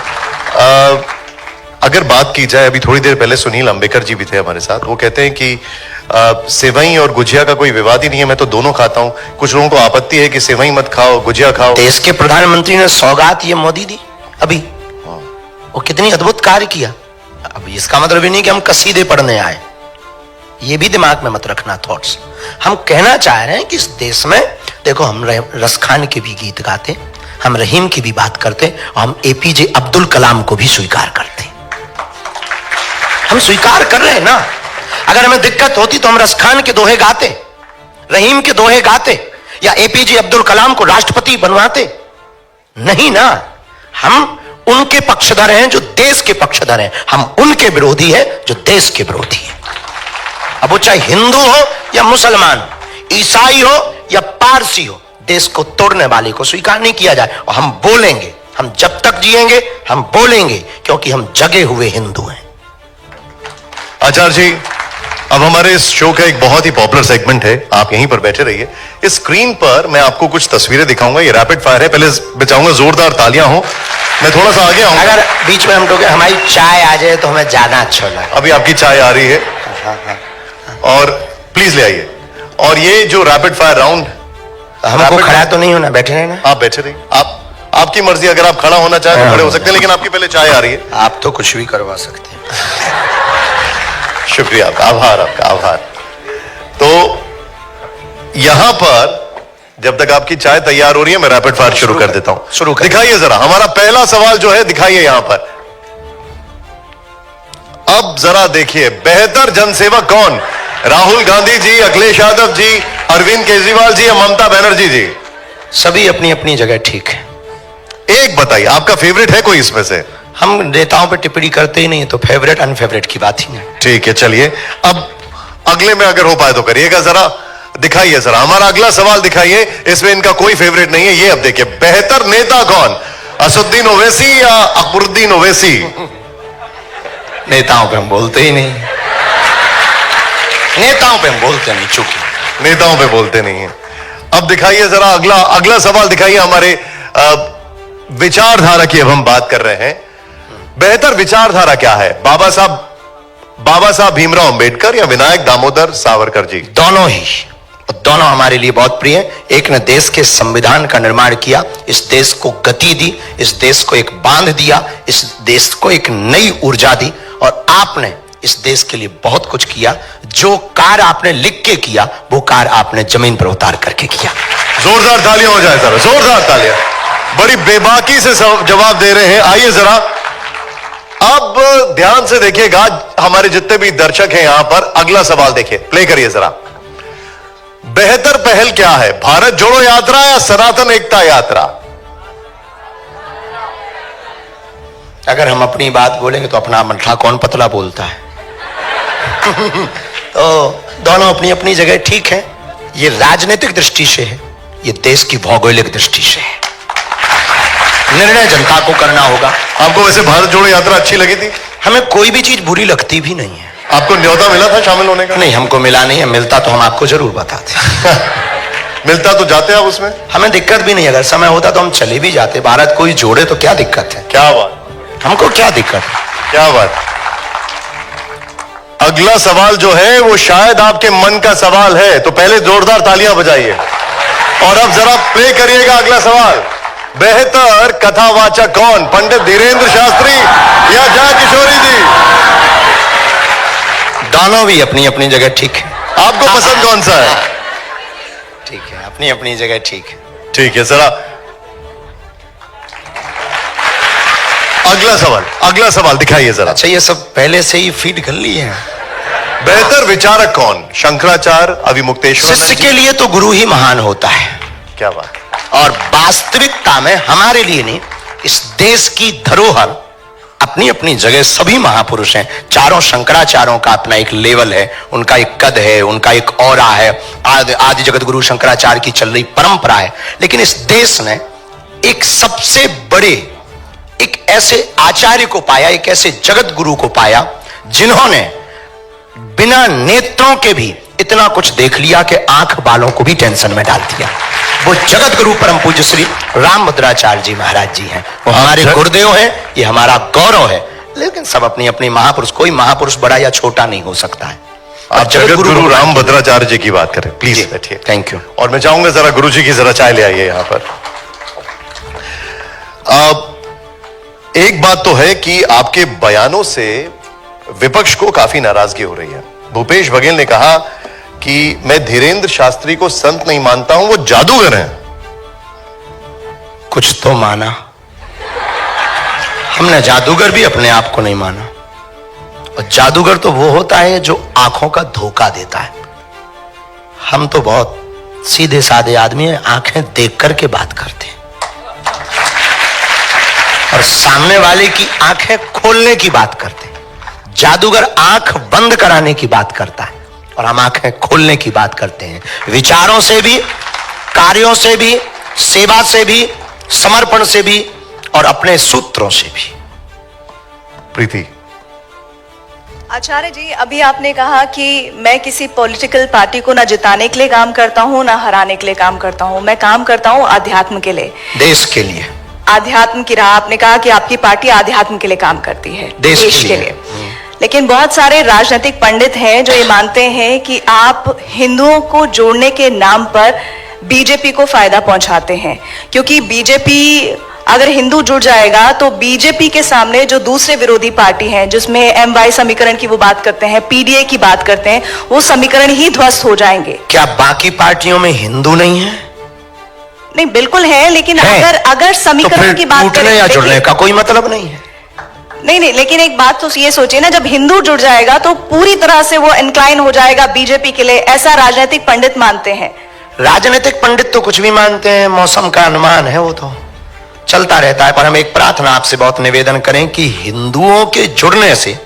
अगर बात की जाए, अभी थोड़ी देर पहले सुनील अंबेडकर जी भी थे हमारे साथ, वो कहते हैं कि सेवई और गुजिया का कोई विवाद ही नहीं है, मैं तो दोनों खाता हूं। कुछ लोगों को आपत्ति है कि सेवई मत खाओ, गुजिया खाओ। देश के प्रधानमंत्री ने सौगात ये मोदी दी अभी, वो कितनी अद्भुत कार्य किया। अब इसका मतलब ही नहीं कि हम कसीदे पढ़ने आए, ये भी दिमाग में मत रखना थॉट्स। हम कहना चाह रहे हैं कि इस देश में देखो, हम रसखान के भी गीत गाते, हम रहीम की भी बात करते, और हम एपीजे अब्दुल कलाम को भी स्वीकार करते। हम स्वीकार कर रहे हैं ना। अगर हमें दिक्कत होती तो हम रसखान के दोहे गाते, रहीम के दोहे गाते, या एपीजे अब्दुल कलाम को राष्ट्रपति बनवाते? नहीं ना। हम उनके पक्षधर हैं जो देश के पक्षधर हैं, हम उनके विरोधी हैं जो देश के विरोधी हैं। अब वो चाहे हिंदू हो या मुसलमान, ईसाई हो या पारसी हो, देश को तोड़ने वाले को स्वीकार नहीं किया जाए। और हम बोलेंगे, हम जब तक जिएंगे हम बोलेंगे, क्योंकि हम जगे हुए हिंदू हैं। आचार्य जी, अब हमारे इस शो का एक बहुत ही पॉपुलर सेगमेंट है, आप यहीं पर बैठे रहिए। इस स्क्रीन पर मैं आपको कुछ तस्वीरें दिखाऊंगा, ये रैपिड फायर है। पहले मैं चाहूंगा जोरदार तालियां हो। मैं थोड़ा सा आगे आऊंगा। अगर बीच में हम लोग हमारी चाय आ जाए तो हमें ज्यादा अच्छा लगे। अभी आपकी चाय आ रही है, और प्लीज ले आइए। और ये जो रैपिड फायर राउंड, हमको खड़ा तो नहीं होना, बैठे रहना। आप बैठे रहिए, आपकी मर्जी। अगर आप खड़ा होना चाहें तो खड़े हो सकते हैं, लेकिन आपकी पहले चाय आ रही है। आप तो कुछ भी करवा सकते हैं। शुक्रिया आपका, आभार आपका, आभार। तो यहां पर जब तक आपकी चाय तैयार हो रही है, मैं रैपिड फायर शुरू कर देता हूं। शुरू कर। दिखाइए जरा, हमारा पहला सवाल जो है दिखाइए यहां पर। अब जरा देखिए, बेहतर जनसेवक कौन? राहुल गांधी जी, अखिलेश यादव जी, अरविंद केजरीवाल जी या ममता बनर्जी जी? सभी अपनी अपनी जगह ठीक है। एक बताइए, आपका फेवरेट है कोई इसमें से? हम नेताओं पर टिप्पणी करते ही नहीं, तो फेवरेट अनफेवरेट की बात ही नहीं। ठीक है, चलिए अब अगले में अगर हो पाए तो करिएगा। जरा दिखाइए, जरा हमारा अगला सवाल दिखाइए। इसमें इनका कोई फेवरेट नहीं है। ये अब देखिए, बेहतर नेता कौन? असदुद्दीन ओवैसी या अकबरुद्दीन ओवैसी? नेताओं पे हम बोलते ही नहीं, नेताओं पे हम बोलते नहीं, चूंकि नेताओं पे बोलते नहीं है। अब दिखाइए जरा अगला सवाल दिखाइए। हमारे विचारधारा की अब हम बात कर रहे हैं। बेहतर विचारधारा क्या है? बाबा साहब भीमराव अंबेडकर या विनायक दामोदर सावरकर जी? दोनों हमारे लिए बहुत प्रिय हैं। एक ने देश के संविधान का निर्माण किया, इस देश को गति दी, इस देश को एक बांध दिया, इस देश को एक नई ऊर्जा दी। और आपने इस देश के लिए बहुत कुछ किया। जो कार्य आपने लिख के किया, वो कार्य आपने जमीन पर उतार करके किया। जोरदार तालियां हो जाए जरा, जोरदार तालियां। बड़ी बेबाकी से जवाब दे रहे हैं। आइए जरा अब ध्यान से देखिएगा, हमारे जितने भी दर्शक हैं यहां पर। अगला सवाल देखिए, प्ले करिए जरा। बेहतर पहल क्या है? भारत जोड़ो यात्रा या सनातन एकता यात्रा? अगर हम अपनी बात बोलेंगे तो अपना मठा कौन पतला बोलता है। तो दोनों अपनी अपनी जगह ठीक है। ये राजनीतिक दृष्टि से है, ये देश की भौगोलिक दृष्टि से है। निर्णय जनता को करना होगा। आपको वैसे भारत जोड़ो यात्रा अच्छी लगी थी? हमें कोई भी चीज बुरी लगती भी नहीं है। आपको न्योता मिला था शामिल होने का? नहीं, हमको मिला नहीं है। मिलता तो हम आपको जरूर बताते। मिलता तो जाते आप उसमें। हमें दिक्कत भी नहीं, अगर समय होता तो हम चले भी जाते। भारत कोई जोड़े तो क्या दिक्कत है, क्या बात, हमको क्या दिक्कत है। क्या बात। अगला सवाल जो है वो शायद आपके मन का सवाल है, तो पहले जोरदार तालियां बजाइए और अब जरा प्ले करिएगा अगला सवाल। बेहतर कथावाचक कौन, पंडित धीरेन्द्र शास्त्री या जया किशोरी जी? दोनों भी अपनी अपनी जगह ठीक है। आपको पसंद कौन सा है? ठीक है, अपनी अपनी जगह ठीक है। ठीक है, जरा अगला सवाल दिखाइए जरा। अच्छा, ये सब पहले से ही फीड कर लिए हैं। बेहतर विचारक कौन, शंकराचार्य, अविमुक्तेश्वर? शिष्य के लिए तो गुरु ही महान होता है। क्या बात। और वास्तविकता में हमारे लिए नहीं, इस देश की धरोहर अपनी अपनी जगह सभी महापुरुष हैं। चारों शंकराचार्यों का अपना एक लेवल है, उनका एक कद है, उनका एक औरा है। आदि जगत गुरु शंकराचार्य की चल रही परंपरा है। लेकिन इस देश ने एक सबसे बड़े, एक ऐसे आचार्य को पाया, एक ऐसे जगत गुरु को पाया जिन्होंने बिना नेत्रों के भी इतना कुछ देख लिया कि आंख वालों को भी टेंशन में डाल दिया। वो जगत गुरु परम पूज्य श्री रामभद्राचार्य जी महाराज जी हैं। वो हमारे गुरुदेव हैं, ये हमारा गौरव है। लेकिन सब अपनी अपनी महापुरुष, कोई महापुरुष बड़ा या छोटा नहीं हो सकता है। आप जगत गुरु रामभद्राचार्य जी की बात करें, प्लीज बैठिए। Thank you. और मैं चाहूंगा जरा गुरु जी की जरा चाय ले आइए यहां पर। एक बात तो है कि आपके बयानों से विपक्ष को काफी नाराजगी हो रही है। भूपेश बघेल ने कहा कि मैं धीरेन्द्र शास्त्री को संत नहीं मानता हूं, वो जादूगर हैं। कुछ तो माना, हमने जादूगर भी अपने आप को नहीं माना। और जादूगर तो वो होता है जो आंखों का धोखा देता है। हम तो बहुत सीधे साधे आदमी हैं, आंखें देख करके बात करते हैं और सामने वाले की आंखें खोलने की बात करते हैं। जादूगर आंख बंद कराने की बात करता है और हम आंखें खोलने की बात करते हैं। विचारों से भी, कार्यों से भी, सेवा से भी, समर्पण से भी और अपने सूत्रों से भी। प्रीति। आचार्य जी, अभी आपने कहा कि मैं किसी पॉलिटिकल पार्टी को ना जिताने के लिए काम करता हूं ना हराने के लिए काम करता हूं, मैं काम करता हूं आध्यात्म के लिए, देश के लिए। आध्यात्म की राह, आपने कहा कि आपकी पार्टी आध्यात्म के लिए काम करती है, देश के लिए। लेकिन बहुत सारे राजनीतिक पंडित हैं जो ये मानते हैं कि आप हिंदुओं को जोड़ने के नाम पर बीजेपी को फायदा पहुंचाते हैं, क्योंकि बीजेपी अगर हिंदू जुड़ जाएगा तो बीजेपी के सामने जो दूसरे विरोधी पार्टी हैं, जिसमें एमवाई समीकरण की वो बात करते हैं, पीडीए की बात करते हैं, वो समीकरण ही ध्वस्त हो जाएंगे। क्या बाकी पार्टियों में हिंदू नहीं है? नहीं, बिल्कुल है, लेकिन अगर समीकरण की बात टूटने या जुड़ने का कोई मतलब नहीं है। नहीं, लेकिन एक बात तो ये सोचिए ना, जब हिंदू जुड़ जाएगा तो पूरी तरह से वो इंक्लाइन हो जाएगा बीजेपी के लिए, ऐसा राजनीतिक पंडित मानते हैं। राजनीतिक पंडित तो कुछ भी मानते हैं, मौसम का अनुमान है, वो तो चलता रहता है। पर हम एक प्रार्थना आपसे बहुत निवेदन करें कि हिंदुओं के जुड़ने से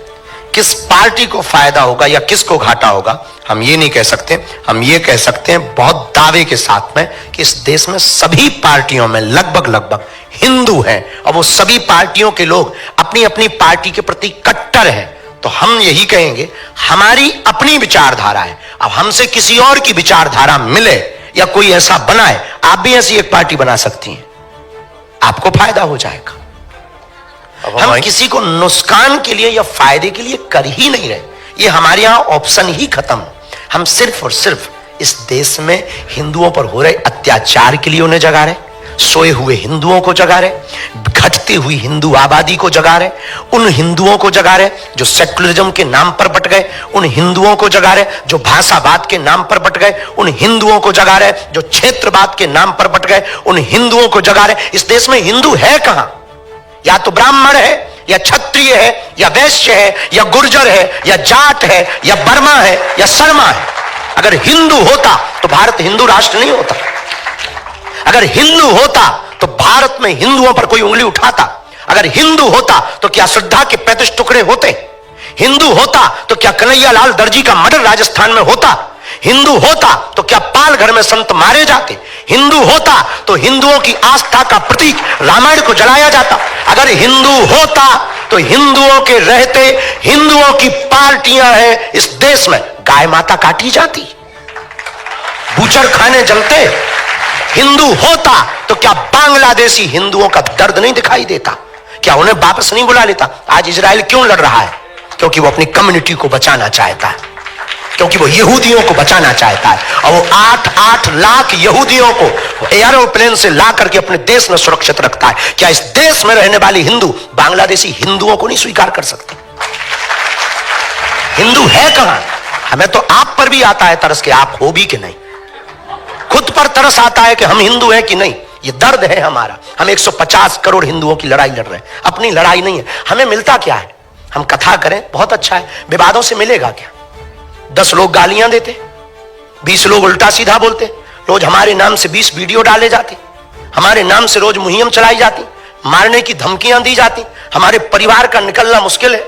किस पार्टी को फायदा होगा या किसको घाटा होगा, हम ये नहीं कह सकते। हम ये कह सकते हैं बहुत दावे के साथ में कि इस देश में सभी पार्टियों में लगभग हिंदू हैं और वो सभी पार्टियों के लोग अपनी अपनी पार्टी के प्रति कट्टर हैं। तो हम यही कहेंगे, हमारी अपनी विचारधारा है। अब हमसे किसी और की विचारधारा मिले या कोई ऐसा बनाए, आप भी ऐसी एक पार्टी बना सकती हैं, आपको फायदा हो जाएगा। हम किसी को नुकसान के लिए या फायदे के लिए कर ही नहीं रहे, ये हमारे यहां ऑप्शन ही खत्म। हम सिर्फ और सिर्फ इस देश में हिंदुओं पर हो रहे अत्याचार के लिए उन्हें जगा रहे, सोए हुए हिंदुओं को जगा रहे, घटती हुई हिंदू आबादी को जगा रहे, उन हिंदुओं को जगा रहे जो सेकुलरिज्म के नाम पर बट गए, उन हिंदुओं को जगा रहे जो भाषावाद के नाम पर बट गए, उन हिंदुओं को जगा रहे जो क्षेत्रवाद के नाम पर बट गए, उन हिंदुओं को जगा रहे। इस देश में हिंदू है कहां? या तो ब्राह्मण है या क्षत्रिय है या वैश्य है या गुर्जर है या जाट है या बर्मा है या शर्मा है। अगर हिंदू होता तो भारत हिंदू राष्ट्र नहीं होता। अगर हिंदू होता तो भारत में हिंदुओं पर कोई उंगली उठाता। अगर हिंदू होता तो क्या श्रद्धा के 35 टुकड़े होते? हिंदू होता तो क्या कन्हैया लाल दर्जी का मर्डर राजस्थान में होता? हिंदू होता तो क्या पाल घर में संत मारे जाते? हिंदू होता तो हिंदुओं की आस्था का प्रतीक रामायण को जलाया जाता। अगर हिंदू होता तो हिंदुओं के रहते हिंदुओं की पार्टियां हैं इस देश में गाय माता काटी जाती, बूचड़ खाने जलते। हिंदू होता तो क्या बांग्लादेशी हिंदुओं का दर्द नहीं दिखाई देता? क्या उन्हें वापस नहीं बुला लेता? आज इजराइल क्यों लड़ रहा है? क्योंकि वो अपनी कम्युनिटी को बचाना चाहता है, क्योंकि वो यहूदियों को बचाना चाहता है। और वो 8-8 लाख यहूदियों को एयरोप्लेन से ला करके अपने देश में सुरक्षित रखता है। क्या इस देश में रहने वाले हिंदू बांग्लादेशी हिंदुओं को नहीं स्वीकार कर सकते? हिंदू है कहां? हमें तो आप पर भी आता है तरस के आप हो भी कि नहीं। खुद पर तरस आता है कि हम हिंदू हैं कि नहीं। ये दर्द है हमारा। हम 150 करोड़ हिंदुओं की लड़ाई लड़ रहे हैं, अपनी लड़ाई नहीं है। हमें मिलता क्या है? हम कथा करें, बहुत अच्छा है, विवादों से मिलेगा क्या? 10 लोग गालियां देते, 20 लोग उल्टा सीधा बोलते, रोज हमारे नाम से 20 वीडियो डाले जाते, हमारे नाम से रोज मुहिम चलाई जाती, मारने की धमकियां दी जाती, हमारे परिवार का निकलना मुश्किल है,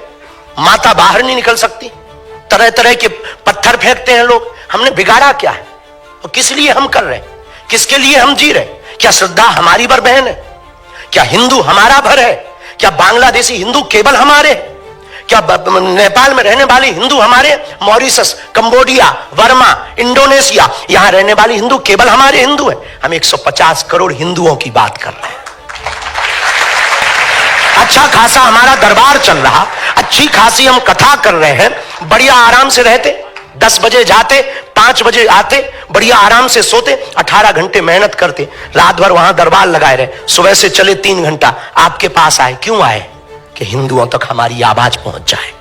माता बाहर नहीं निकल सकती, तरह तरह के पत्थर फेंकते हैं लोग। हमने बिगाड़ा क्या है और किस लिए हम कर रहे हैं? किसके लिए हम जी रहे? क्या श्रद्धा हमारी भर बहन है? क्या हिंदू हमारा भर है? क्या बांग्लादेशी हिंदू केवल हमारे? क्या नेपाल में रहने वाले हिंदू हमारे? मॉरिशस, कंबोडिया, वर्मा, इंडोनेशिया, यहां रहने वाले हिंदू केवल हमारे हिंदू हैं? हम 150 करोड़ हिंदुओं की बात कर रहे हैं। अच्छा खासा हमारा दरबार चल रहा, अच्छी खासी हम कथा कर रहे हैं, बढ़िया आराम से रहते, 10 बजे जाते, 5 बजे आते, बढ़िया आराम से सोते, 18 घंटे मेहनत करते, रात भर वहां दरबार लगाए रहे, सुबह से चले 3 घंटा आपके पास आए। क्यों आए? कि हिंदुओं तक हमारी आवाज पहुंच जाए।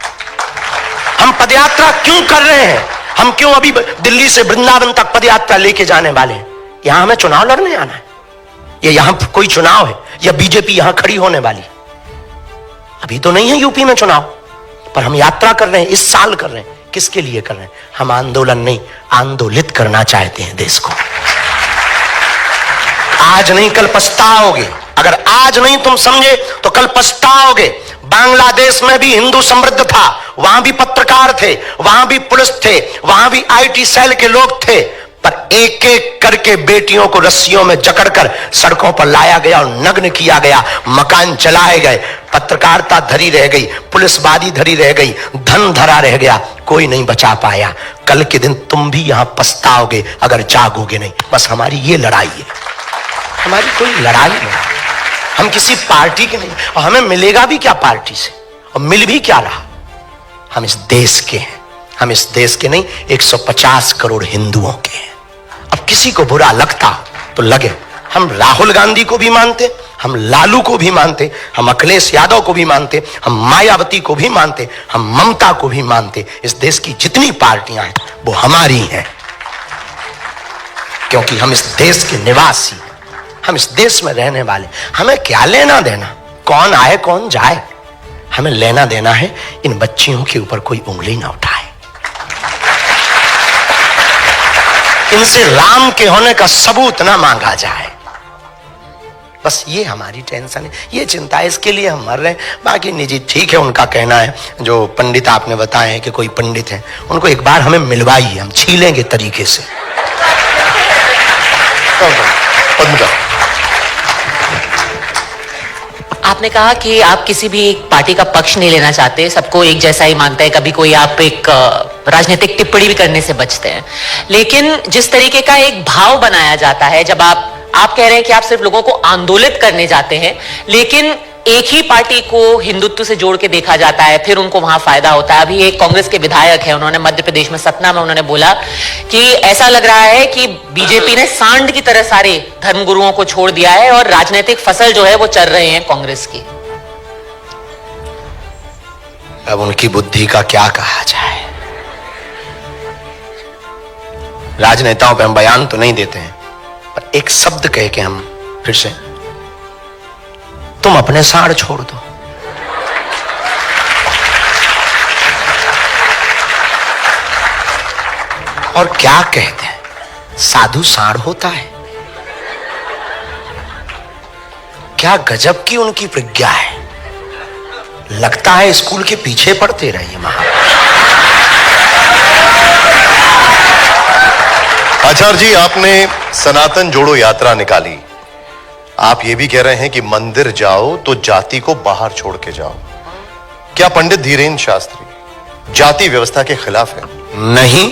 हम पदयात्रा क्यों कर रहे हैं? हम क्यों अभी दिल्ली से वृंदावन तक पदयात्रा लेके जाने वाले हैं? यहां हमें चुनाव लड़ने आना है? ये यहां कोई चुनाव है या बीजेपी यहां खड़ी होने वाली? अभी तो नहीं है यूपी में चुनाव, पर हम यात्रा कर रहे हैं, इस साल कर रहे हैं। किसके लिए कर रहे हैं? हम आंदोलन नहीं, आंदोलित करना चाहते हैं देश को। आज नहीं कल पछताओगे। अगर आज नहीं तुम समझे तो कल पछताओगे। बांग्लादेश में भी हिंदू समृद्ध था, वहां भी पत्रकार थे, वहां भी पुलिस थे, वहां भी आईटी सेल के लोग थे, पर एक एक करके बेटियों को रस्सियों में जकड़कर सड़कों पर लाया गया और नग्न किया गया, मकान जलाए गए, पत्रकारिता धरी रह गई, पुलिसवादी धरी रह गई, धन धरा रह गया, कोई नहीं बचा पाया। कल के दिन तुम भी यहां पछताओगे अगर जागोगे नहीं। बस हमारी ये लड़ाई है, हमारी कोई लड़ाई नहीं। हम किसी पार्टी के नहीं, और हमें मिलेगा भी क्या पार्टी से, और मिल भी क्या रहा? हम इस देश के हैं, हम इस देश के नहीं 150 करोड़ हिंदुओं के हैं। अब किसी को बुरा लगता तो लगे। हम राहुल गांधी को भी मानते, हम लालू को भी मानते, हम अखिलेश यादव को भी मानते, हम मायावती को भी मानते, हम ममता को भी मानते। इस देश की जितनी पार्टियां हैं वो हमारी हैं, क्योंकि हम इस देश के निवासी, हम इस देश में रहने वाले। हमें क्या लेना देना कौन आए कौन जाए? हमें लेना देना है इन बच्चियों के ऊपर कोई उंगली ना उठाए, इनसे राम के होने का सबूत ना मांगा जाए। बस ये हमारी टेंशन है, ये चिंता है, इसके लिए हम मर रहे हैं। बाकी निजी ठीक है, उनका कहना है। जो पंडित आपने बताए हैं कि कोई पंडित है, उनको एक बार हमें मिलवाइए, हम छीलेंगे तरीके से। आपने कहा कि आप किसी भी पार्टी का पक्ष नहीं लेना चाहते, सबको एक जैसा ही मानते हैं, कभी कोई आप एक राजनीतिक टिप्पणी भी करने से बचते हैं। लेकिन जिस तरीके का एक भाव बनाया जाता है, जब आप कह रहे हैं कि आप सिर्फ लोगों को आंदोलित करने जाते हैं, लेकिन एक ही पार्टी को हिंदुत्व से जोड़ के देखा जाता है, फिर उनको वहां फायदा होता है। अभी एक कांग्रेस के विधायक है, उन्होंने मध्य प्रदेश में सतना में उन्होंने बोला कि ऐसा लग रहा है कि बीजेपी ने सांड की तरह सारे धर्मगुरुओं को छोड़ दिया है और राजनीतिक फसल जो है वो चल रहे हैं कांग्रेस की। अब उनकी बुद्धि का क्या कहा जाए। राजनेताओं पे हम बयान तो नहीं देते हैं, पर एक शब्द कह के हम फिर से, तुम अपने सांड छोड़ दो। और क्या कहते हैं, साधु सांड होता है। क्या गजब की उनकी प्रज्ञा है। लगता है स्कूल के पीछे पढ़ते रहे महाराज। आचार्य जी, आपने सनातन जोड़ो यात्रा निकाली। आप ये भी कह रहे हैं कि मंदिर जाओ तो जाति को बाहर छोड़ के जाओ। क्या पंडित धीरेन्द्र शास्त्री जाति व्यवस्था के खिलाफ है? नहीं,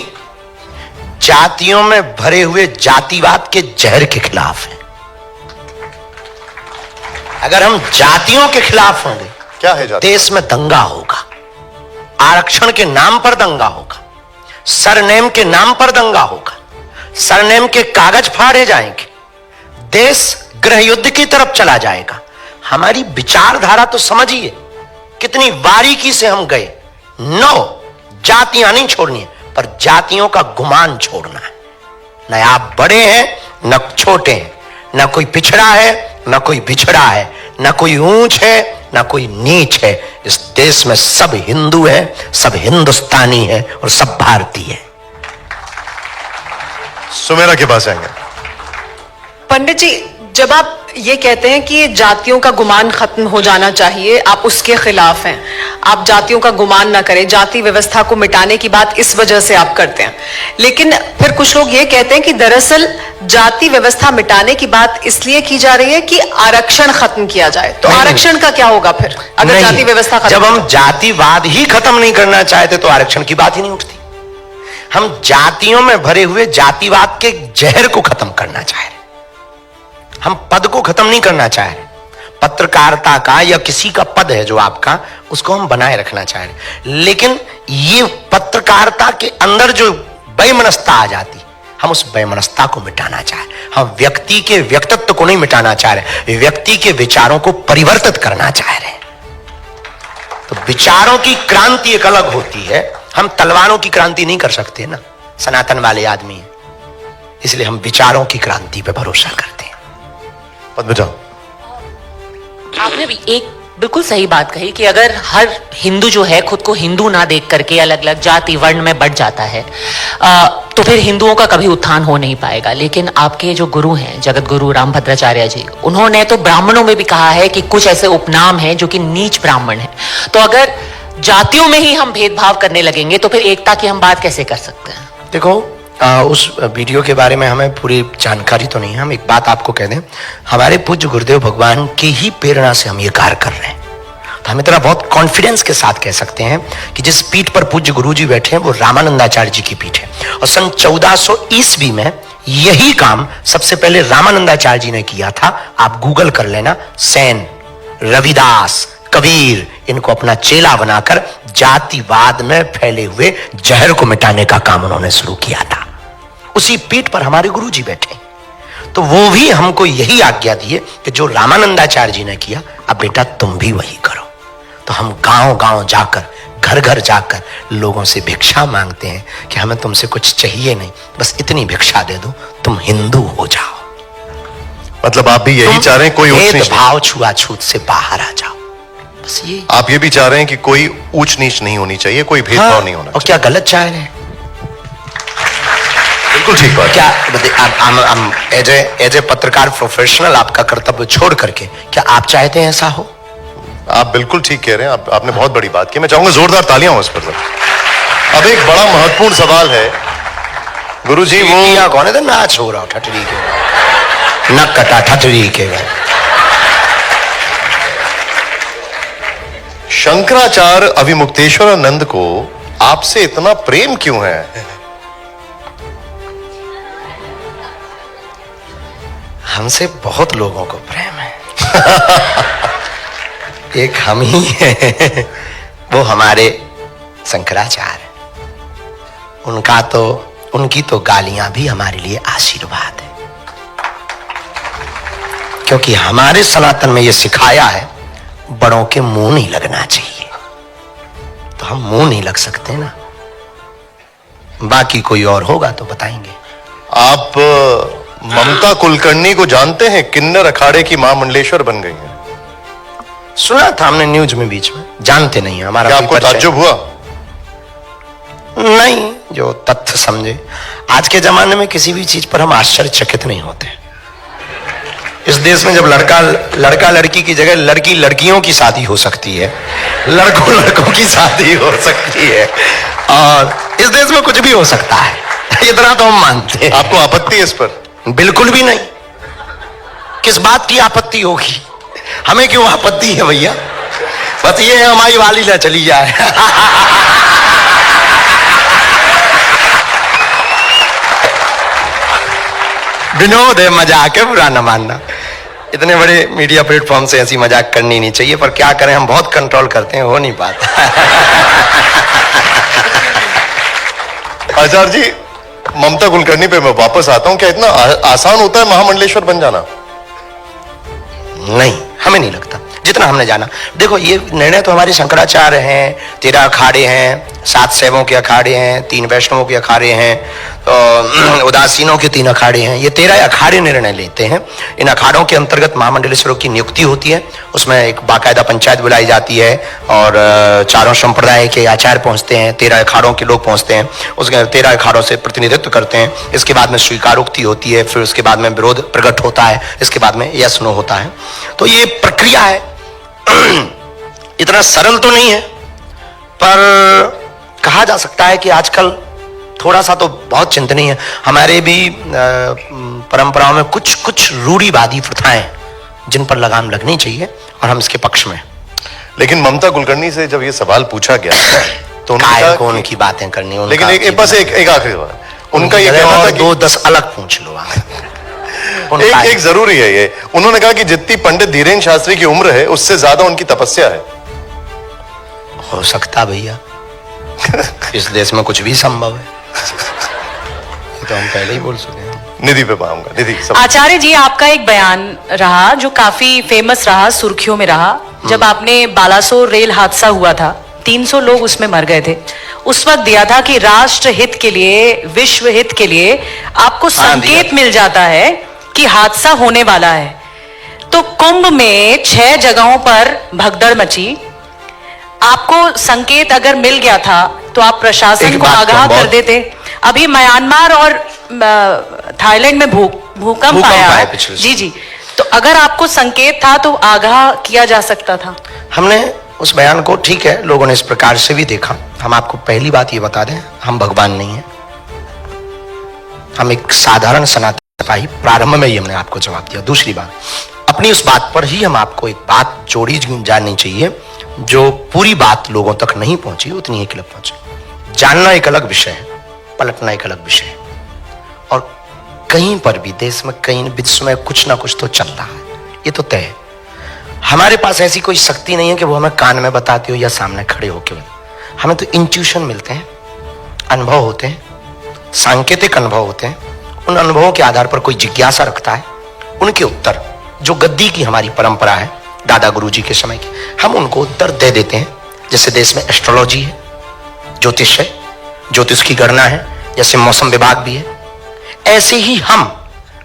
जातियों में भरे हुए जातिवाद के जहर के खिलाफ हैं। अगर हम जातियों के खिलाफ होंगे, क्या है जाति? देश में दंगा होगा, आरक्षण के नाम पर दंगा होगा, सरनेम के नाम पर दंगा होगा, सरनेम के कागज फाड़े जाएंगे, देश गृह युद्ध की तरफ चला जाएगा। हमारी विचारधारा तो समझिए कितनी बारीकी से हम गए। 9 जातियां नहीं छोड़नी है, पर जातियों का गुमान छोड़ना है। न आप बड़े हैं न छोटे हैं, न कोई पिछड़ा है न कोई बिछड़ा है, न कोई ऊंच है न कोई नीच है। इस देश में सब हिंदू है, सब हिंदुस्तानी है और सब भारतीय है। सुमेरा के पास आएंगे। पंडित जी, जब आप ये कहते हैं कि जातियों का गुमान खत्म हो जाना चाहिए, आप उसके खिलाफ हैं, आप जातियों का गुमान ना करें, जाति व्यवस्था को मिटाने की बात इस वजह से आप करते हैं। लेकिन फिर कुछ लोग ये कहते हैं कि दरअसल जाति व्यवस्था मिटाने की बात इसलिए की जा रही है कि आरक्षण खत्म किया जाए। तो आरक्षण का क्या होगा फिर, अगर जाति व्यवस्था खत्म? जब हम जातिवाद ही खत्म नहीं करना चाहते तो आरक्षण की बात ही नहीं उठती। हम जातियों में भरे हुए जातिवाद के जहर को खत्म करना चाह रहे, हम पद को खत्म नहीं करना चाह रहे। पत्रकारिता का या किसी का पद है जो आपका, उसको हम बनाए रखना चाह रहे। लेकिन ये पत्रकारिता के अंदर जो बेमनस्ता आ जाती, हम उस बेमनस्ता को मिटाना चाह रहे। हम व्यक्ति के व्यक्तित्व को नहीं मिटाना चाह रहे, व्यक्ति के विचारों को परिवर्तित करना चाह रहे। तो विचारों की क्रांति एक अलग होती है, हम तलवारों की क्रांति नहीं कर सकते ना, सनातन वाले आदमी हैं, इसलिए हम विचारों की क्रांति पे भरोसा करते हैं। पद्मजा, आपने भी एक बिल्कुल सही बात कही कि अगर हर हिंदू जो है खुद को हिंदू ना देख करके अलग अलग जाति वर्ण में बढ़ जाता है, तो फिर हिंदुओं का कभी उत्थान हो नहीं पाएगा। लेकिन आपके जो गुरु हैं, जगत गुरु रामभद्राचार्य जी, उन्होंने तो ब्राह्मणों में भी कहा है कि कुछ ऐसे उपनाम हैं जो कि नीच ब्राह्मण हैं। तो अगर जातियों में ही हम भेदभाव करने लगेंगे तो फिर एकता की हम बात कैसे कर सकते हैं? देखो, उस वीडियो के बारे में हमें पूरी जानकारी तो नहीं है। हम एक बात आपको कह दें, हमारे पूज्य गुरुदेव भगवान की ही प्रेरणा से हम ये कार्य कर रहे हैं। तो हम इतना बहुत कॉन्फिडेंस के साथ कह सकते हैं कि जिस पीठ पर पूज्य गुरु जी बैठे हैं वो रामानंदाचार्य जी की पीठ है। और सन 1400 ईस्वी में यही काम सबसे पहले रामानंदाचार्य जी ने किया था। आप गूगल कर लेना, सेन, रविदास, कबीर, इनको अपना चेला बनाकर जातिवाद में फैले हुए जहर को मिटाने का काम उन्होंने शुरू किया था। उसी पीठ पर हमारे गुरु जी बैठे, तो वो भी हमको यही आज्ञा दिए कि जो रामानंदाचार्य जी ने किया, अब बेटा तुम भी वही करो। तो हम गांव गांव जाकर, घर घर जाकर लोगों से भिक्षा मांगते हैं कि हमें तुमसे कुछ चाहिए नहीं, बस इतनी भिक्षा दे दो, तुम हिंदू हो जाओ। मतलब आप भी यही चाह रहे हैं, कोई ऊंच नीच भाव छुआछूत से बाहर आ जाओ, बस ये। आप ये भी चाह रहे हैं कि कोई ऊंच नीच नहीं होनी चाहिए, कोई भेदभाव नहीं होना और क्या गलत चाह रहे हैं? बिल्कुल ठीक बात। क्या एज ए पत्रकार प्रोफेशनल आपका कर्तव्य छोड़ करके क्या आप चाहते हैं ऐसा हो? आप बिल्कुल ठीक कह रहे हैं। आपने बहुत बड़ी बात की, मैं चाहूंगा जोरदार तालियां हो इस पर। अब एक बड़ा महत्वपूर्ण सवाल है गुरुजी, वो कौन है? नाच हो रहा ठटरी के, नक कटा ठटरी के। शंकराचार्य अभिमुक्तेश्वरानंद को आपसे इतना प्रेम क्यों है? हमसे बहुत लोगों को प्रेम है। एक हम ही हैं, वो हमारे शंकराचार्य। उनकी तो गालियां भी हमारे लिए आशीर्वाद है, क्योंकि हमारे सनातन में ये सिखाया है बड़ों के मुंह नहीं लगना चाहिए। तो हम मुंह नहीं लग सकते ना, बाकी कोई और होगा तो बताएंगे। आप ममता कुलकर्णी को जानते हैं? किन्नर अखाड़े की मां मंडलेश्वर बन गई है। सुना था हमने न्यूज में बीच में, जानते नहीं हमारा। क्या आपको ताज्जुब हुआ? नहीं, जो तथ्य समझे। आज के जमाने में किसी भी चीज पर हम आश्चर्यचकित नहीं होते। इस देश में जब लड़का लड़की की जगह लड़की लड़कियों की शादी हो सकती है, लड़कों लड़कों की शादी हो सकती है, और इस देश में कुछ भी हो सकता है, इतना तो हम मानते हैं। आपको आपत्ति है इस पर? बिल्कुल भी नहीं। किस बात की आपत्ति होगी? हमें क्यों आपत्ति है भैया? बस ये है हमारी वाली ना चली जाए। विनोद है, मजाक है, बुरा न मानना। इतने बड़े मीडिया प्लेटफॉर्म से ऐसी मजाक करनी नहीं चाहिए, पर क्या करें, हम बहुत कंट्रोल करते हैं, हो नहीं पाता। आचार्य जी, ममता कुलकर्णी पे मैं वापस आता हूं। क्या इतना आसान होता है महामंडलेश्वर बन जाना? नहीं, हमें नहीं लगता, जितना हमने जाना। देखो, ये निर्णय तो हमारे शंकराचार्य हैं, 13 अखाड़े हैं, 7 शैवों के अखाड़े हैं, 3 वैष्णवों के अखाड़े हैं, तो उदासीनों के 3 अखाड़े हैं। ये 13 अखाड़े निर्णय लेते हैं। इन अखाड़ों के अंतर्गत महामंडलेश्वरों की नियुक्ति होती है। उसमें एक बाकायदा पंचायत बुलाई जाती है और चारों संप्रदाय के आचार्य पहुंचते हैं, 13 अखाड़ों के लोग पहुंचते हैं, उसके 13 अखाड़ों से प्रतिनिधित्व करते हैं। इसके बाद में स्वीकारोक्ति होती है, फिर उसके बाद में विरोध प्रकट होता है, इसके बाद में यस नो होता है। तो ये प्रक्रिया है। इतना सरल तो नहीं है, पर कहा जा सकता है कि आजकल थोड़ा सा तो बहुत चिंतनीय है। हमारे भी परंपराओं में कुछ कुछ रूढ़िवादी प्रथाएं जिन पर लगाम लगनी चाहिए, और हम इसके पक्ष में। लेकिन ममता कुलकर्णी से जब ये सवाल पूछा गया तो काय कौन की बातें करनी, लेकिन एक आखिरी बात, उनका ये कहना था कि 2-10 अलग पूछ लो। एक जरूरी है ये, उन्होंने कहा कि जितनी पंडित धीरेन्द्र शास्त्री की उम्र है उससे ज्यादा उनकी तपस्या है। हो सकता भैया, इस देश में कुछ भी संभव है, ये तो हम पहले ही बोल चुके हैं। निधि पे पाऊंगा। निधि, आचार्य जी, आपका एक बयान रहा जो काफी फेमस रहा, सुर्खियों में रहा, जब आपने बालासोर रेल हादसा हुआ था, 300 लोग उसमें मर गए थे। उस वक्त दिया था कि राष्ट्र हित के लिए, विश्व हित के लिए आपको संकेत मिल जाता है कि हादसा होने वाला है। तो कुंभ में 6 जगहों पर भगदड़ मची। आपको संकेत अगर मिल गया था तो आप प्रशासन को आगाह कर देते। अभी म्यांमार और थाईलैंड में भूकंप आया। जी जी, तो अगर आपको संकेत था तो आगाह किया जा सकता था। हमने उस बयान को, ठीक है, लोगों ने इस प्रकार से भी देखा। हम आपको पहली बात ये बता दें, हम भगवान नहीं हैं, हम एक साधारण सनातन सिपाही। प्रारंभ में ही हमने आपको जवाब दिया। दूसरी बात, अपनी उस बात पर ही हम आपको एक बात जोड़ी जाननी चाहिए, जो पूरी बात लोगों तक नहीं पहुंची, उतनी एक अलग पहुंची। जानना एक अलग विषय है, पलटना एक अलग विषय है। और कहीं पर भी देश में, कहीं विश्व में कुछ ना कुछ तो चल रहा है, ये तो तय है। हमारे पास ऐसी कोई शक्ति नहीं है कि वो हमें कान में बताती हो या सामने खड़े होकर। हमें तो इंट्यूशन मिलते हैं, अनुभव होते हैं, सांकेतिक अनुभव होते हैं। उन अनुभवों के आधार पर कोई जिज्ञासा रखता है, उनके उत्तर, जो गद्दी की हमारी परंपरा है दादा गुरुजी के समय की, हम उनको उत्तर दे देते हैं। जैसे देश में एस्ट्रोलॉजी है, ज्योतिष है, ज्योतिष की गणना है, जैसे मौसम विभाग भी है, ऐसे ही हम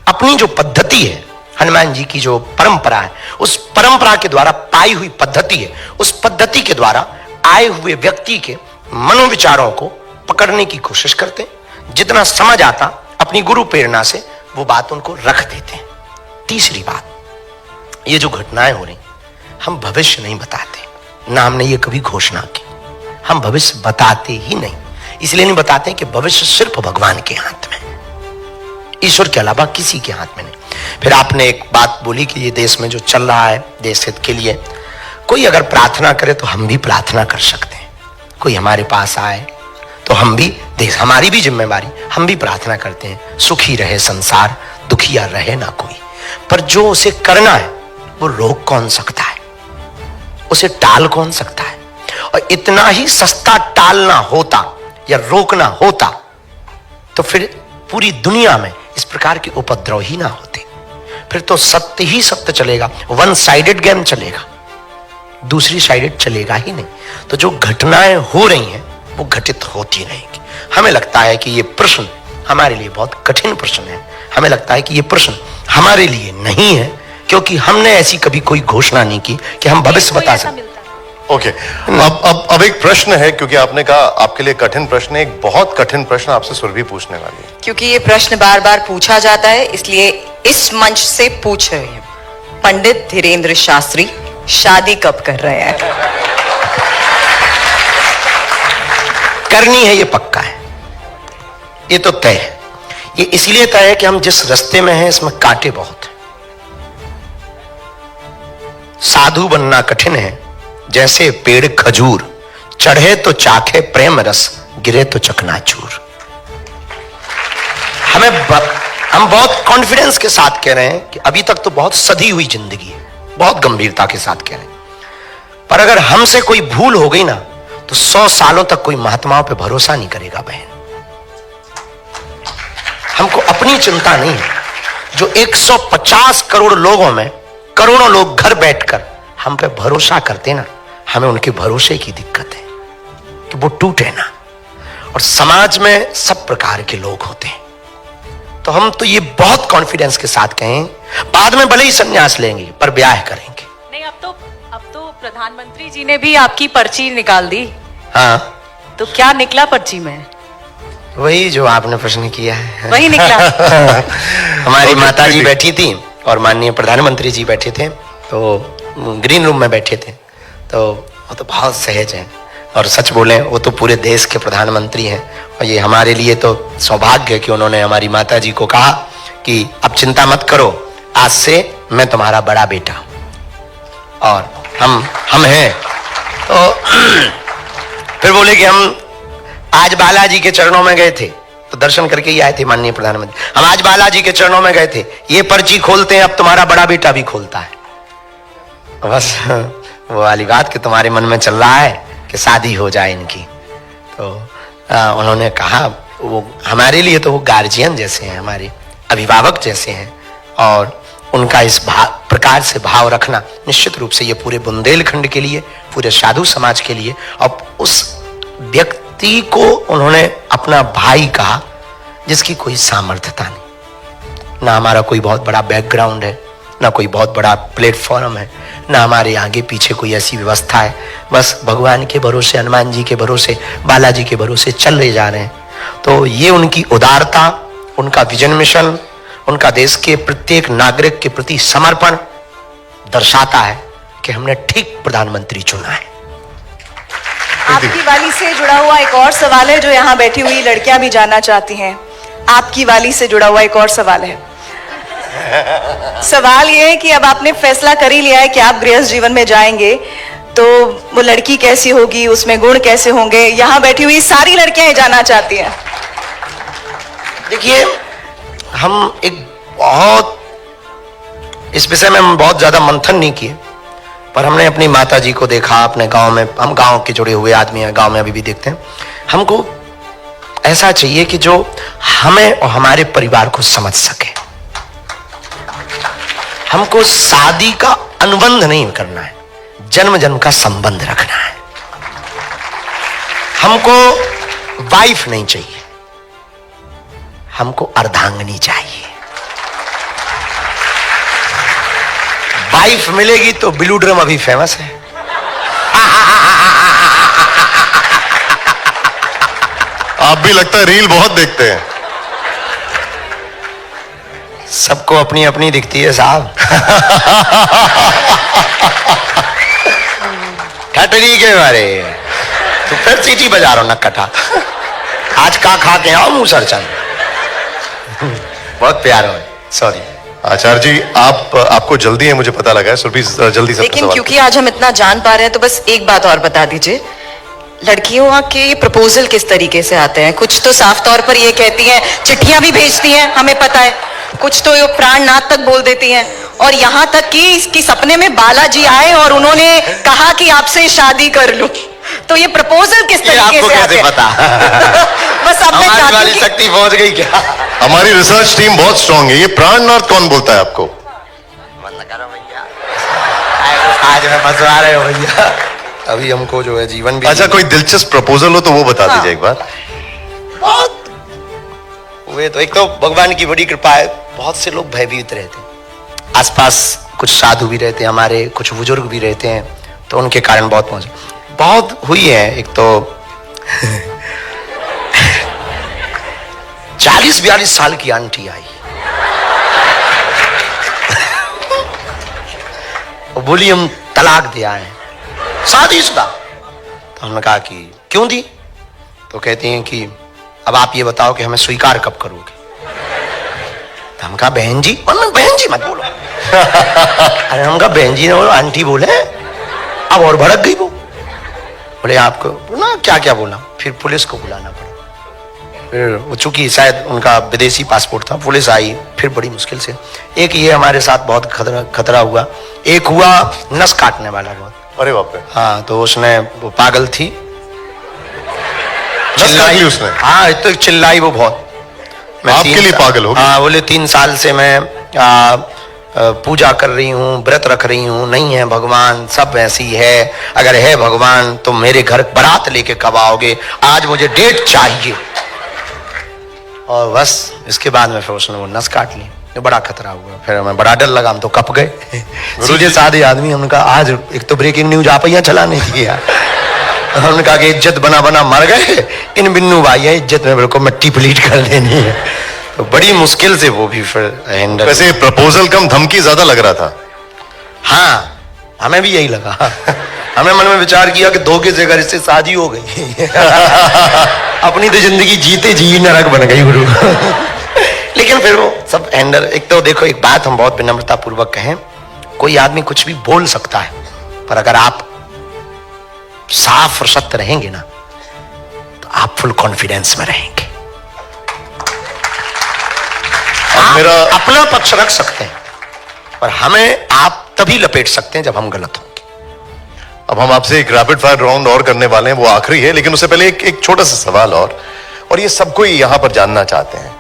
अपनी जो पद्धति है, हनुमान जी की जो परंपरा है, उस परंपरा के द्वारा पाई हुई पद्धति है, उस पद्धति के द्वारा आए हुए व्यक्ति के मनोविचारों को पकड़ने की कोशिश करते हैं। जितना समझ आता, अपनी गुरु प्रेरणा से वो बात उनको रख देते हैं। तीसरी बात, ये जो घटनाएं हो रही, हम भविष्य नहीं बताते, ना हमने ये कभी घोषणा की। हम भविष्य बताते ही नहीं, इसलिए नहीं बताते कि भविष्य सिर्फ भगवान के हाथ में, ईश्वर के अलावा किसी के हाथ में नहीं। फिर आपने एक बात बोली कि ये देश में जो चल रहा है देश हित के लिए, कोई अगर प्रार्थना करे तो हम भी प्रार्थना कर सकते हैं। कोई हमारे पास आए तो हम भी, देश हमारी भी जिम्मेवारी, हम भी प्रार्थना करते हैं, सुखी रहे संसार, दुखिया रहे ना कोई। पर जो उसे करना है वो रोक कौन सकता है, उसे टाल कौन सकता है? और इतना ही सस्ता टालना होता या रोकना होता तो फिर पूरी दुनिया में इस प्रकार के उपद्रव ही ना होते। फिर तो सत्य ही सत्य चलेगा, वन साइडेड गेम चलेगा, दूसरी साइडेड चलेगा ही नहीं। तो जो घटनाएं हो रही हैं वो घटित होती रहेंगी। हमें लगता है कि ये प्रश्न हमारे लिए बहुत कठिन प्रश्न है। हमें लगता है कि ये प्रश्न हमारे लिए नहीं है, क्योंकि हमने ऐसी कभी कोई घोषणा नहीं की कि हम भविष्य बता सकते। ओके, अब एक प्रश्न है, क्योंकि आपने कहा आपके लिए कठिन प्रश्न है, एक बहुत कठिन प्रश्न आपसे सुरभि पूछने वाली है। क्योंकि ये प्रश्न बार बार पूछा जाता है, इसलिए इस मंच से पूछ रहे हैं, पंडित धीरेन्द्र शास्त्री शादी कब कर रहे हैं? करनी है, ये पक्का है, ये तो तय है। ये इसलिए तय है कि हम जिस रास्ते में हैं इसमें कांटे बहुत हैं। साधु बनना कठिन है, जैसे पेड़ खजूर, चढ़े तो चाखे प्रेम रस, गिरे तो चकनाचूर। हमें हम बहुत कॉन्फिडेंस के साथ कह रहे हैं कि अभी तक तो बहुत सधी हुई जिंदगी है, बहुत गंभीरता के साथ कह रहे हैं, पर अगर हमसे कोई भूल हो गई ना तो 100 सालों तक कोई महात्माओं पे भरोसा नहीं करेगा बहन। हमको अपनी चिंता नहीं है, जो 150 करोड़ लोगों में करोड़ों लोग घर बैठकर हम पे भरोसा करते ना, हमें उनके भरोसे की दिक्कत है कि वो टूटे ना। और समाज में सब प्रकार के लोग होते हैं, तो हम तो ये बहुत कॉन्फिडेंस के साथ कहें, बाद में भले ही संन्यास लेंगे पर ब्याह करेंगे। नहीं, अब तो प्रधानमंत्री जी ने भी आपकी पर्ची निकाल दी। हाँ, तो क्या निकला पर्ची में? वही जो आपने प्रश्न किया है, वही निकला। हमारी माता जी बैठी थी और माननीय प्रधानमंत्री जी बैठे थे, तो ग्रीन रूम में बैठे थे, तो वो तो बहुत सहज हैं और सच बोले वो तो पूरे देश के प्रधानमंत्री हैं, और ये हमारे लिए तो सौभाग्य है कि उन्होंने हमारी माता जी को कहा कि अब चिंता मत करो, आज से मैं तुम्हारा बड़ा बेटा हूं और हम हैं। तो फिर बोले कि हम आज बालाजी के चरणों में गए थे, तो दर्शन करके ही आए थे माननीय प्रधानमंत्री, हम आज बालाजी के चरणों में गए थे, ये पर्ची खोलते हैं, अब तुम्हारा बड़ा बेटा भी खोलता है। बस वो वाली बात कि तुम्हारे मन में चल रहा है कि शादी हो जाए इनकी, तो उन्होंने कहा वो हमारे लिए तो वो गार्जियन जैसे हैं, हमारे अभिभावक जैसे हैं, और उनका इस प्रकार से भाव रखना निश्चित रूप से ये पूरे बुंदेलखंड के लिए, पूरे साधु समाज के लिए, और उस व्यक्ति को उन्होंने अपना भाई कहा जिसकी कोई सामर्थ्यता नहीं, ना हमारा कोई बहुत बड़ा बैकग्राउंड है, ना कोई बहुत बड़ा प्लेटफॉर्म है, ना हमारे आगे पीछे कोई ऐसी व्यवस्था है, बस भगवान के भरोसे, हनुमान जी के भरोसे, बालाजी के भरोसे चल रहे जा रहे हैं। तो ये उनकी उदारता, उनका विजन मिशन, उनका देश के प्रत्येक नागरिक के प्रति समर्पण दर्शाता है कि हमने ठीक प्रधानमंत्री चुना है। आपकी वाली से जुड़ा हुआ एक और सवाल है जो यहाँ बैठी हुई लड़कियां भी जानना चाहती हैं। आपकी वाली से जुड़ा हुआ एक और सवाल है। सवाल ये है कि अब आपने फैसला कर ही लिया है कि आप गृहस्थ जीवन में जाएंगे, तो वो लड़की कैसी होगी, उसमें गुण कैसे होंगे, यहाँ बैठी हुई सारी लड़कियां ये जानना चाहती हैं। देखिए, हम एक बहुत इस विषय में हम बहुत ज्यादा मंथन नहीं किए, पर हमने अपनी माता जी को देखा, अपने गांव में, हम गांव के जुड़े हुए आदमी हैं, गांव में अभी भी देखते हैं, हमको ऐसा चाहिए कि जो हमें और हमारे परिवार को समझ सके। हमको शादी का अनुबंध नहीं करना है, जन्म जन्म का संबंध रखना है। हमको वाइफ नहीं चाहिए, हमको अर्धांगिनी चाहिए। वाइफ मिलेगी तो ब्लू ड्रम अभी फेमस है, आप भी लगता है रील बहुत देखते हैं। सबको अपनी अपनी दिखती है साहब। ठटरी के बारे तो फिर सीटी बजा रहा हूं नक्कटा, आज का खा के आओ मुंह सरचन। बहुत प्यार है, सॉरी आचार्य जी, आपको जल्दी है, मुझे पता लगा है, सुरभि जल्दी से लेकिन क्योंकि आज हम इतना जान पा रहे हैं तो बस एक बात और बता दीजिए, लड़कियों के प्रपोजल किस तरीके से आते हैं? कुछ तो साफ तौर पर ये कहती हैं, चिट्ठियां भी भेजती हैं, हमें पता है, कुछ तो ये प्राणनाथ तक बोल देती हैं, और यहाँ तक कि इसकी सपने में बालाजी आए और उन्होंने कहा कि आपसे शादी कर लूं। तो ये प्रपोजल किस तरीके से आते हैं? पता? बस अब मैं हमारी वाली चाहती हूँ शक्ति पहुंच गई क्या? हमारी रिसर्च टीम बहुत स्ट्रांग है। ये प्राणनाथ कौन बोलता है आपको? बंद करो भैया, आज में फंसवा रहे हो भैया। अभी हमको जो है जीवन भी, अच्छा, कोई दिलचस्प प्रपोजल हो तो वो बता दीजिए एक बार। बहुत हुए तो एक तो भगवान की बड़ी कृपा है, बहुत से लोग भयभीत रहते हैं, आसपास कुछ साधु भी रहते हैं हमारे, कुछ बुजुर्ग भी रहते हैं, तो उनके कारण बहुत पहुंचे, बहुत हुई है। एक तो 40-42 साल की आंटी आई, वो बोली हम तलाक दिया है, शादीशुदा। तो हमने कहा कि क्यों दी? तो कहती हैं कि अब आप ये बताओ कि हमें स्वीकार कब करोगे? तो हम कहा बहन जी, बहन जी मत बोलो। अरे हम कहा बहन जी ने बोलो, आंटी बोले, अब और भड़क गई वो। बोले आपको ना क्या क्या बोला, फिर पुलिस को बुलाना पड़ा। फिर वो चूंकि शायद उनका विदेशी पासपोर्ट था, पुलिस आई, फिर बड़ी मुश्किल से। एक ये हमारे साथ बहुत खतरा हुआ। एक हुआ नस काटने वाला बहुत। अरे बाप रे। हाँ, तो उसने, वो पागल थी, चिल्लाई उसने। हाँ, तो चिल्लाई वो बहुत। आपके लिए पागल हो गई? हाँ, बोले 3 साल से मैं पूजा कर रही हूँ, व्रत रख रही हूँ, नहीं है भगवान, सब ऐसी है, अगर है भगवान तो मेरे घर बारात लेके कब आओगे, आज मुझे डेट चाहिए। और बस इसके बाद में फिर उसने वो नस काट ली। तो बड़ा खतरा हुआ, फिर हमें बड़ा डर लगा, हम तो कप गए। सीधे साधे आदमी, हमने कहा आज एक तो ब्रेकिंग न्यूज आप यहाँ चलाने की है। हमने कहा कि इज्जत बना बना मर गए, इन बिन्नू भाई है, इज्जत में बिल्कुल मिट्टी पलीट कर देनी है। तो बड़ी मुश्किल से वो भी फिर हैंडल। वैसे प्रपोजल कम धमकी ज्यादा लग रहा था। हाँ, हमें भी यही लगा। हमने मन में विचार किया कि धोखे से अगर इससे शादी हो गई अपनी तो जिंदगी जीते जी नरक बन गई गुरु। लेकिन फिर वो सब हैंडल। एक तो देखो, एक बात हम बहुत विनम्रता पूर्वक कहें, कोई आदमी कुछ भी बोल सकता है, पर अगर आप साफ और सत्य रहेंगे ना, तो आप फुल कॉन्फिडेंस में रहेंगे। आप मेरा अपना पक्ष रख सकते हैं, पर हमें आप तभी लपेट सकते हैं जब हम गलत होंगे। अब हम आपसे एक रैपिड फायर राउंड और करने वाले हैं, वो आखिरी है, लेकिन उससे पहले एक छोटा सा सवाल और ये सबको यहां पर जानना चाहते हैं।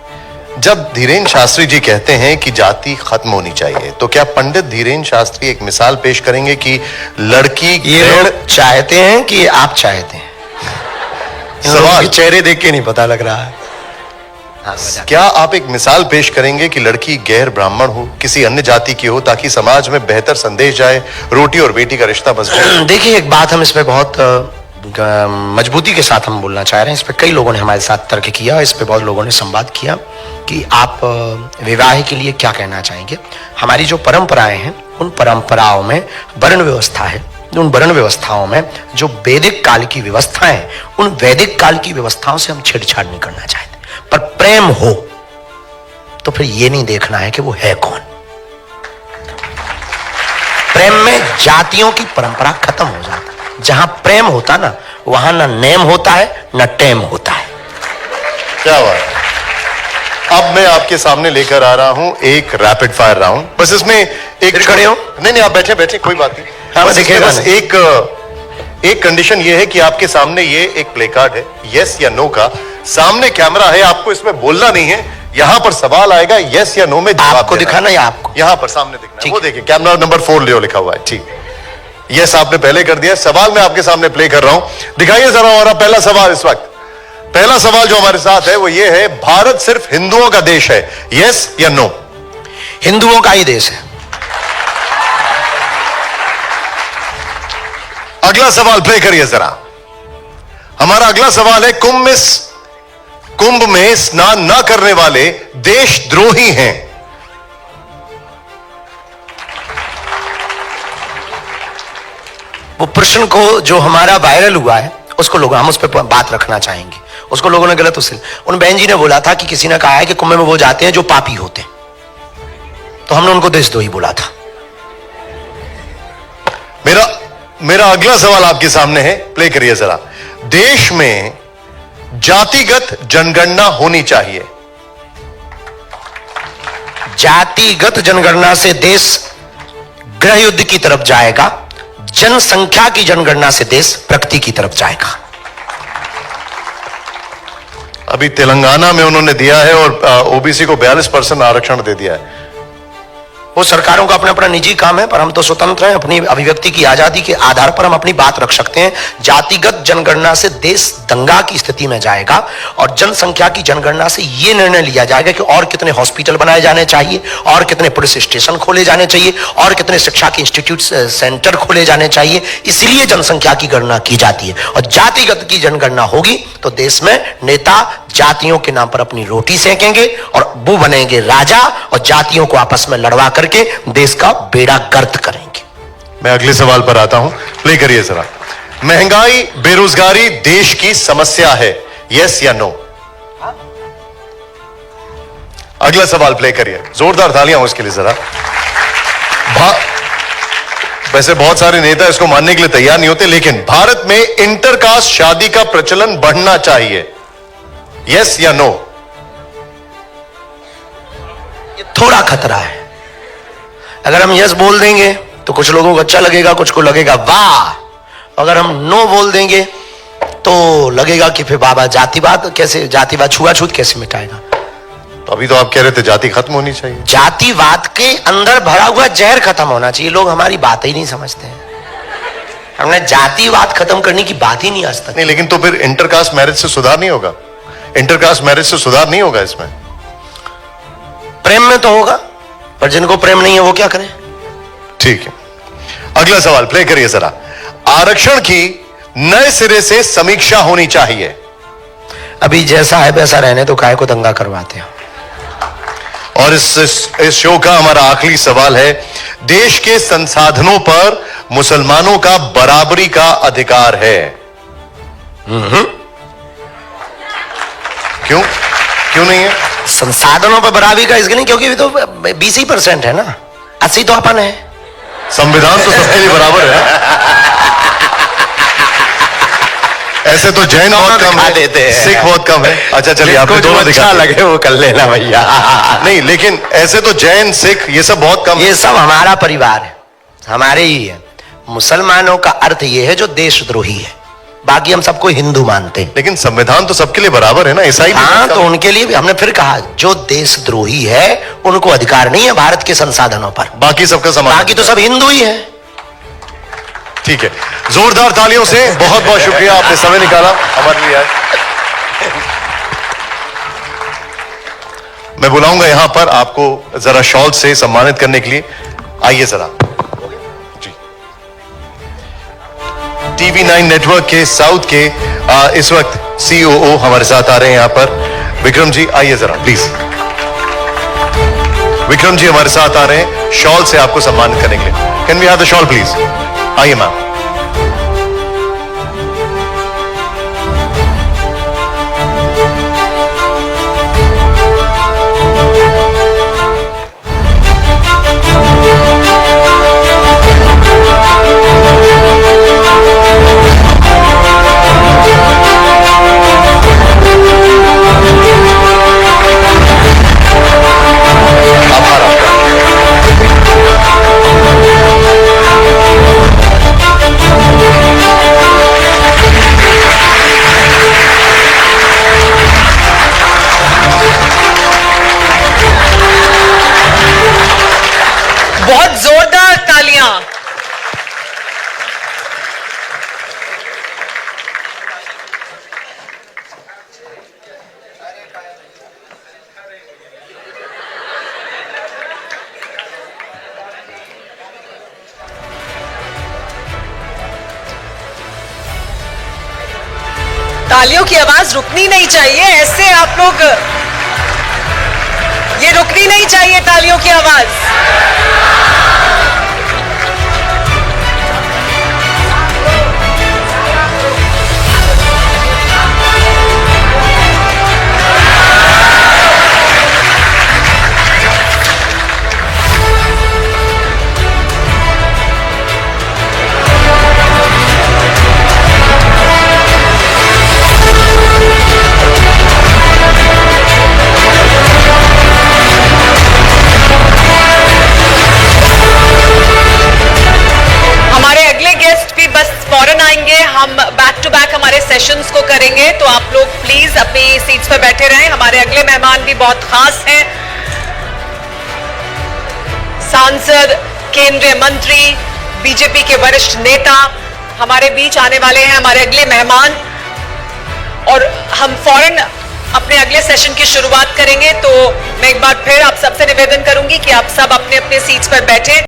जब धीरेन्द्र शास्त्री जी कहते हैं कि जाति खत्म होनी चाहिए, तो क्या पंडित धीरेन्द्र शास्त्री एक मिसाल पेश करेंगे कि लड़की ये लोग चाहते हैं कि आप चाहते हैं? सवाल चेहरे देख के नहीं पता लग रहा है। हाँ, क्या आप एक मिसाल पेश करेंगे कि लड़की गैर ब्राह्मण हो, किसी अन्य जाति की हो, ताकि समाज में बेहतर संदेश जाए, रोटी और बेटी का रिश्ता मजबूत? देखिए, एक बात हम इस पे बहुत मजबूती के साथ हम बोलना चाह रहे हैं। इस पे कई लोगों ने हमारे साथ तर्क किया, इस पे बहुत लोगों ने संवाद किया कि आप विवाह के लिए क्या कहना चाहेंगे। हमारी जो परंपराएं हैं, उन परंपराओं में वर्ण व्यवस्था है, उन वर्ण व्यवस्थाओं में जो वैदिक काल की व्यवस्थाएं हैं, उन वैदिक काल की व्यवस्थाओं से हम छेड़छाड़ नहीं करना चाहते। पर प्रेम हो तो फिर ये नहीं देखना है कि वो है कौन। प्रेम में जातियों की परंपरा खत्म हो जाता है। जहां प्रेम होता ना, वहां ना नेम होता है, ना टेम होता है। क्या बात। अब मैं आपके सामने लेकर आ रहा हूं एक रैपिड फायर राउंड। बस इसमें एक खड़े हो? नहीं, आप बैठे, कोई बात नहीं। हाँ, बस दिखेगा बस एक कंडीशन ये है कि आपके सामने ये एक प्ले कार्ड है, यस या नो का। सामने कैमरा है, आपको इसमें बोलना नहीं है। यहां पर सवाल आएगा, यस या नो में जवाब आपको देना दिखाना या आपको? यहां पर सामने दिखना है। ठीक वो देखिए, कैमरा नंबर 4 लियो लिखा हुआ है। ठीक, यस आपने पहले कर दिया। सवाल मैं आपके सामने प्ले कर रहा हूं, दिखाइए जरा हमारा पहला सवाल इस वक्त। पहला सवाल जो हमारे साथ है वो ये है, भारत सिर्फ हिंदुओं का देश है, यस या नो? हिंदुओं का ही देश है। अगला सवाल प्ले करिए जरा। हमारा अगला सवाल है, कुंभ में स्नान न करने वाले देशद्रोही हैं। वो प्रश्न को जो हमारा वायरल हुआ है, उसको लोग, हम उस पर बात रखना चाहेंगे। उसको लोगों ने गलत, उससे उन बहन जी ने बोला था कि किसी ने कहा है कि कुंभ में वो जाते हैं जो पापी होते हैं, तो हमने उनको देशद्रोही बोला था। मेरा अगला सवाल आपके सामने है, प्ले करिए जरा। देश में जातिगत जनगणना होनी चाहिए। जातिगत जनगणना से देश गृह युद्ध की तरफ जाएगा, जनसंख्या की जनगणना से देश प्रगति की तरफ जाएगा। अभी तेलंगाना में उन्होंने दिया है और ओबीसी को 42% आरक्षण दे दिया है। वो सरकारों का अपना अपना निजी काम है, पर हम तो स्वतंत्र हैं। अपनी अभिव्यक्ति की आजादी के आधार पर हम अपनी बात रख सकते हैं। जातिगत जनगणना से देश दंगा की स्थिति में जाएगा, और जनसंख्या की जनगणना से यह निर्णय लिया जाएगा कि और कितने हॉस्पिटल बनाए जाने चाहिए, और कितने पुलिस स्टेशन खोले जाने चाहिए, और कितने शिक्षा के इंस्टीट्यूट सेंटर खोले जाने चाहिए। इसलिए जनसंख्या की गणना की जाती है। और जातिगत की जनगणना होगी तो देश में नेता जातियों के नाम पर अपनी रोटी सेकेंगे, और वो बनेंगे राजा, और जातियों को आपस में लड़वा करके देश का बेड़ा गर्क करेंगे। मैं अगले सवाल पर आता हूं, प्ले करिए जरा। महंगाई, बेरोजगारी देश की समस्या है, यस या नो? अगला सवाल प्ले करिए, जोरदार तालियां हो इसके लिए जरा। वैसे बहुत सारे नेता इसको मानने के लिए तैयार नहीं होते, लेकिन भारत में इंटरकास्ट शादी का प्रचलन बढ़ना चाहिए, यस या नो? ये थोड़ा खतरा है। अगर हम यस बोल देंगे तो कुछ लोगों को अच्छा लगेगा, कुछ को लगेगा वाह। अगर हम नो बोल देंगे तो लगेगा कि फिर बाबा जातिवाद कैसे, जातिवाद छुआछूत कैसे मिटाएगा। तो अभी तो आप कह रहे थे जाति खत्म होनी चाहिए। जातिवाद के अंदर भरा हुआ जहर खत्म होना चाहिए। लोग हमारी बात ही नहीं समझते हैं। हमने जातिवाद खत्म करने की बात ही नहीं आज तक। नहीं, लेकिन तो फिर इंटरकास्ट मैरिज से सुधार नहीं होगा? इंटरकास्ट मैरिज से सुधार नहीं होगा इसमें? प्रेम में तो होगा, पर जिनको प्रेम नहीं है वो क्या करें। ठीक है, अगला सवाल प्ले करिए जरा। आरक्षण की नए सिरे से समीक्षा होनी चाहिए। अभी जैसा है वैसा रहने तो काहे को दंगा करवाते हैं। और इस शो का हमारा आखिरी सवाल है, देश के संसाधनों पर मुसलमानों का बराबरी का अधिकार है? क्यों नहीं है? संसाधनों पर बराबरी का इसके नहीं, क्योंकि तो 20% है ना, 80 तो अपन है। संविधान तो सबके लिए बराबर है। ऐसे तो जैन बहुत कम है, देते हैं, सिख बहुत कम है। अच्छा चलिए, आपको दोनों अच्छा लगे वो कर लेना भैया। नहीं, लेकिन ऐसे तो जैन सिख ये सब बहुत कम है। ये सब हमारा परिवार है, हमारे ही है। मुसलमानों का अर्थ ये है जो देशद्रोही है, बाकी हम सबको हिंदू मानते हैं। लेकिन संविधान तो सबके लिए बराबर है ना, ईसाई भी हाँ, बहुत तो कम है। उनके लिए भी हमने फिर कहा जो देशद्रोही है उनको अधिकार नहीं है भारत के संसाधनों पर, बाकी सबका समान। बाकी तो सब हिंदू ही है। ठीक है, जोरदार तालियों से बहुत बहुत शुक्रिया, आपने समय निकाला हमारे लिए। मैं बुलाऊंगा यहां पर आपको जरा शॉल से सम्मानित करने के लिए। आइए जरा जी। TV9 नेटवर्क के साउथ के इस वक्त COO हमारे साथ आ रहे हैं यहां पर। विक्रम जी आइए जरा प्लीज। विक्रम जी हमारे साथ आ रहे हैं शॉल से आपको सम्मानित करने के लिए। Can we have the shawl please? आइए मैम। बहुत जोरदार तालियां। तालियों की आवाज रुकनी नहीं चाहिए, ऐसे आप लोग, ये रुकनी नहीं चाहिए तालियों की आवाज। हम बैक टू बैक हमारे सेशंस को करेंगे, तो आप लोग प्लीज अपनी सीट्स पर बैठे रहें। हमारे अगले मेहमान भी बहुत खास हैं। सांसद, केंद्रीय मंत्री, बीजेपी के वरिष्ठ नेता हमारे बीच आने वाले हैं, हमारे अगले मेहमान। और हम फौरन अपने अगले सेशन की शुरुआत करेंगे। तो मैं एक बार फिर आप सबसे निवेदन करूंगी कि आप सब अपने अपने सीट्स पर बैठें।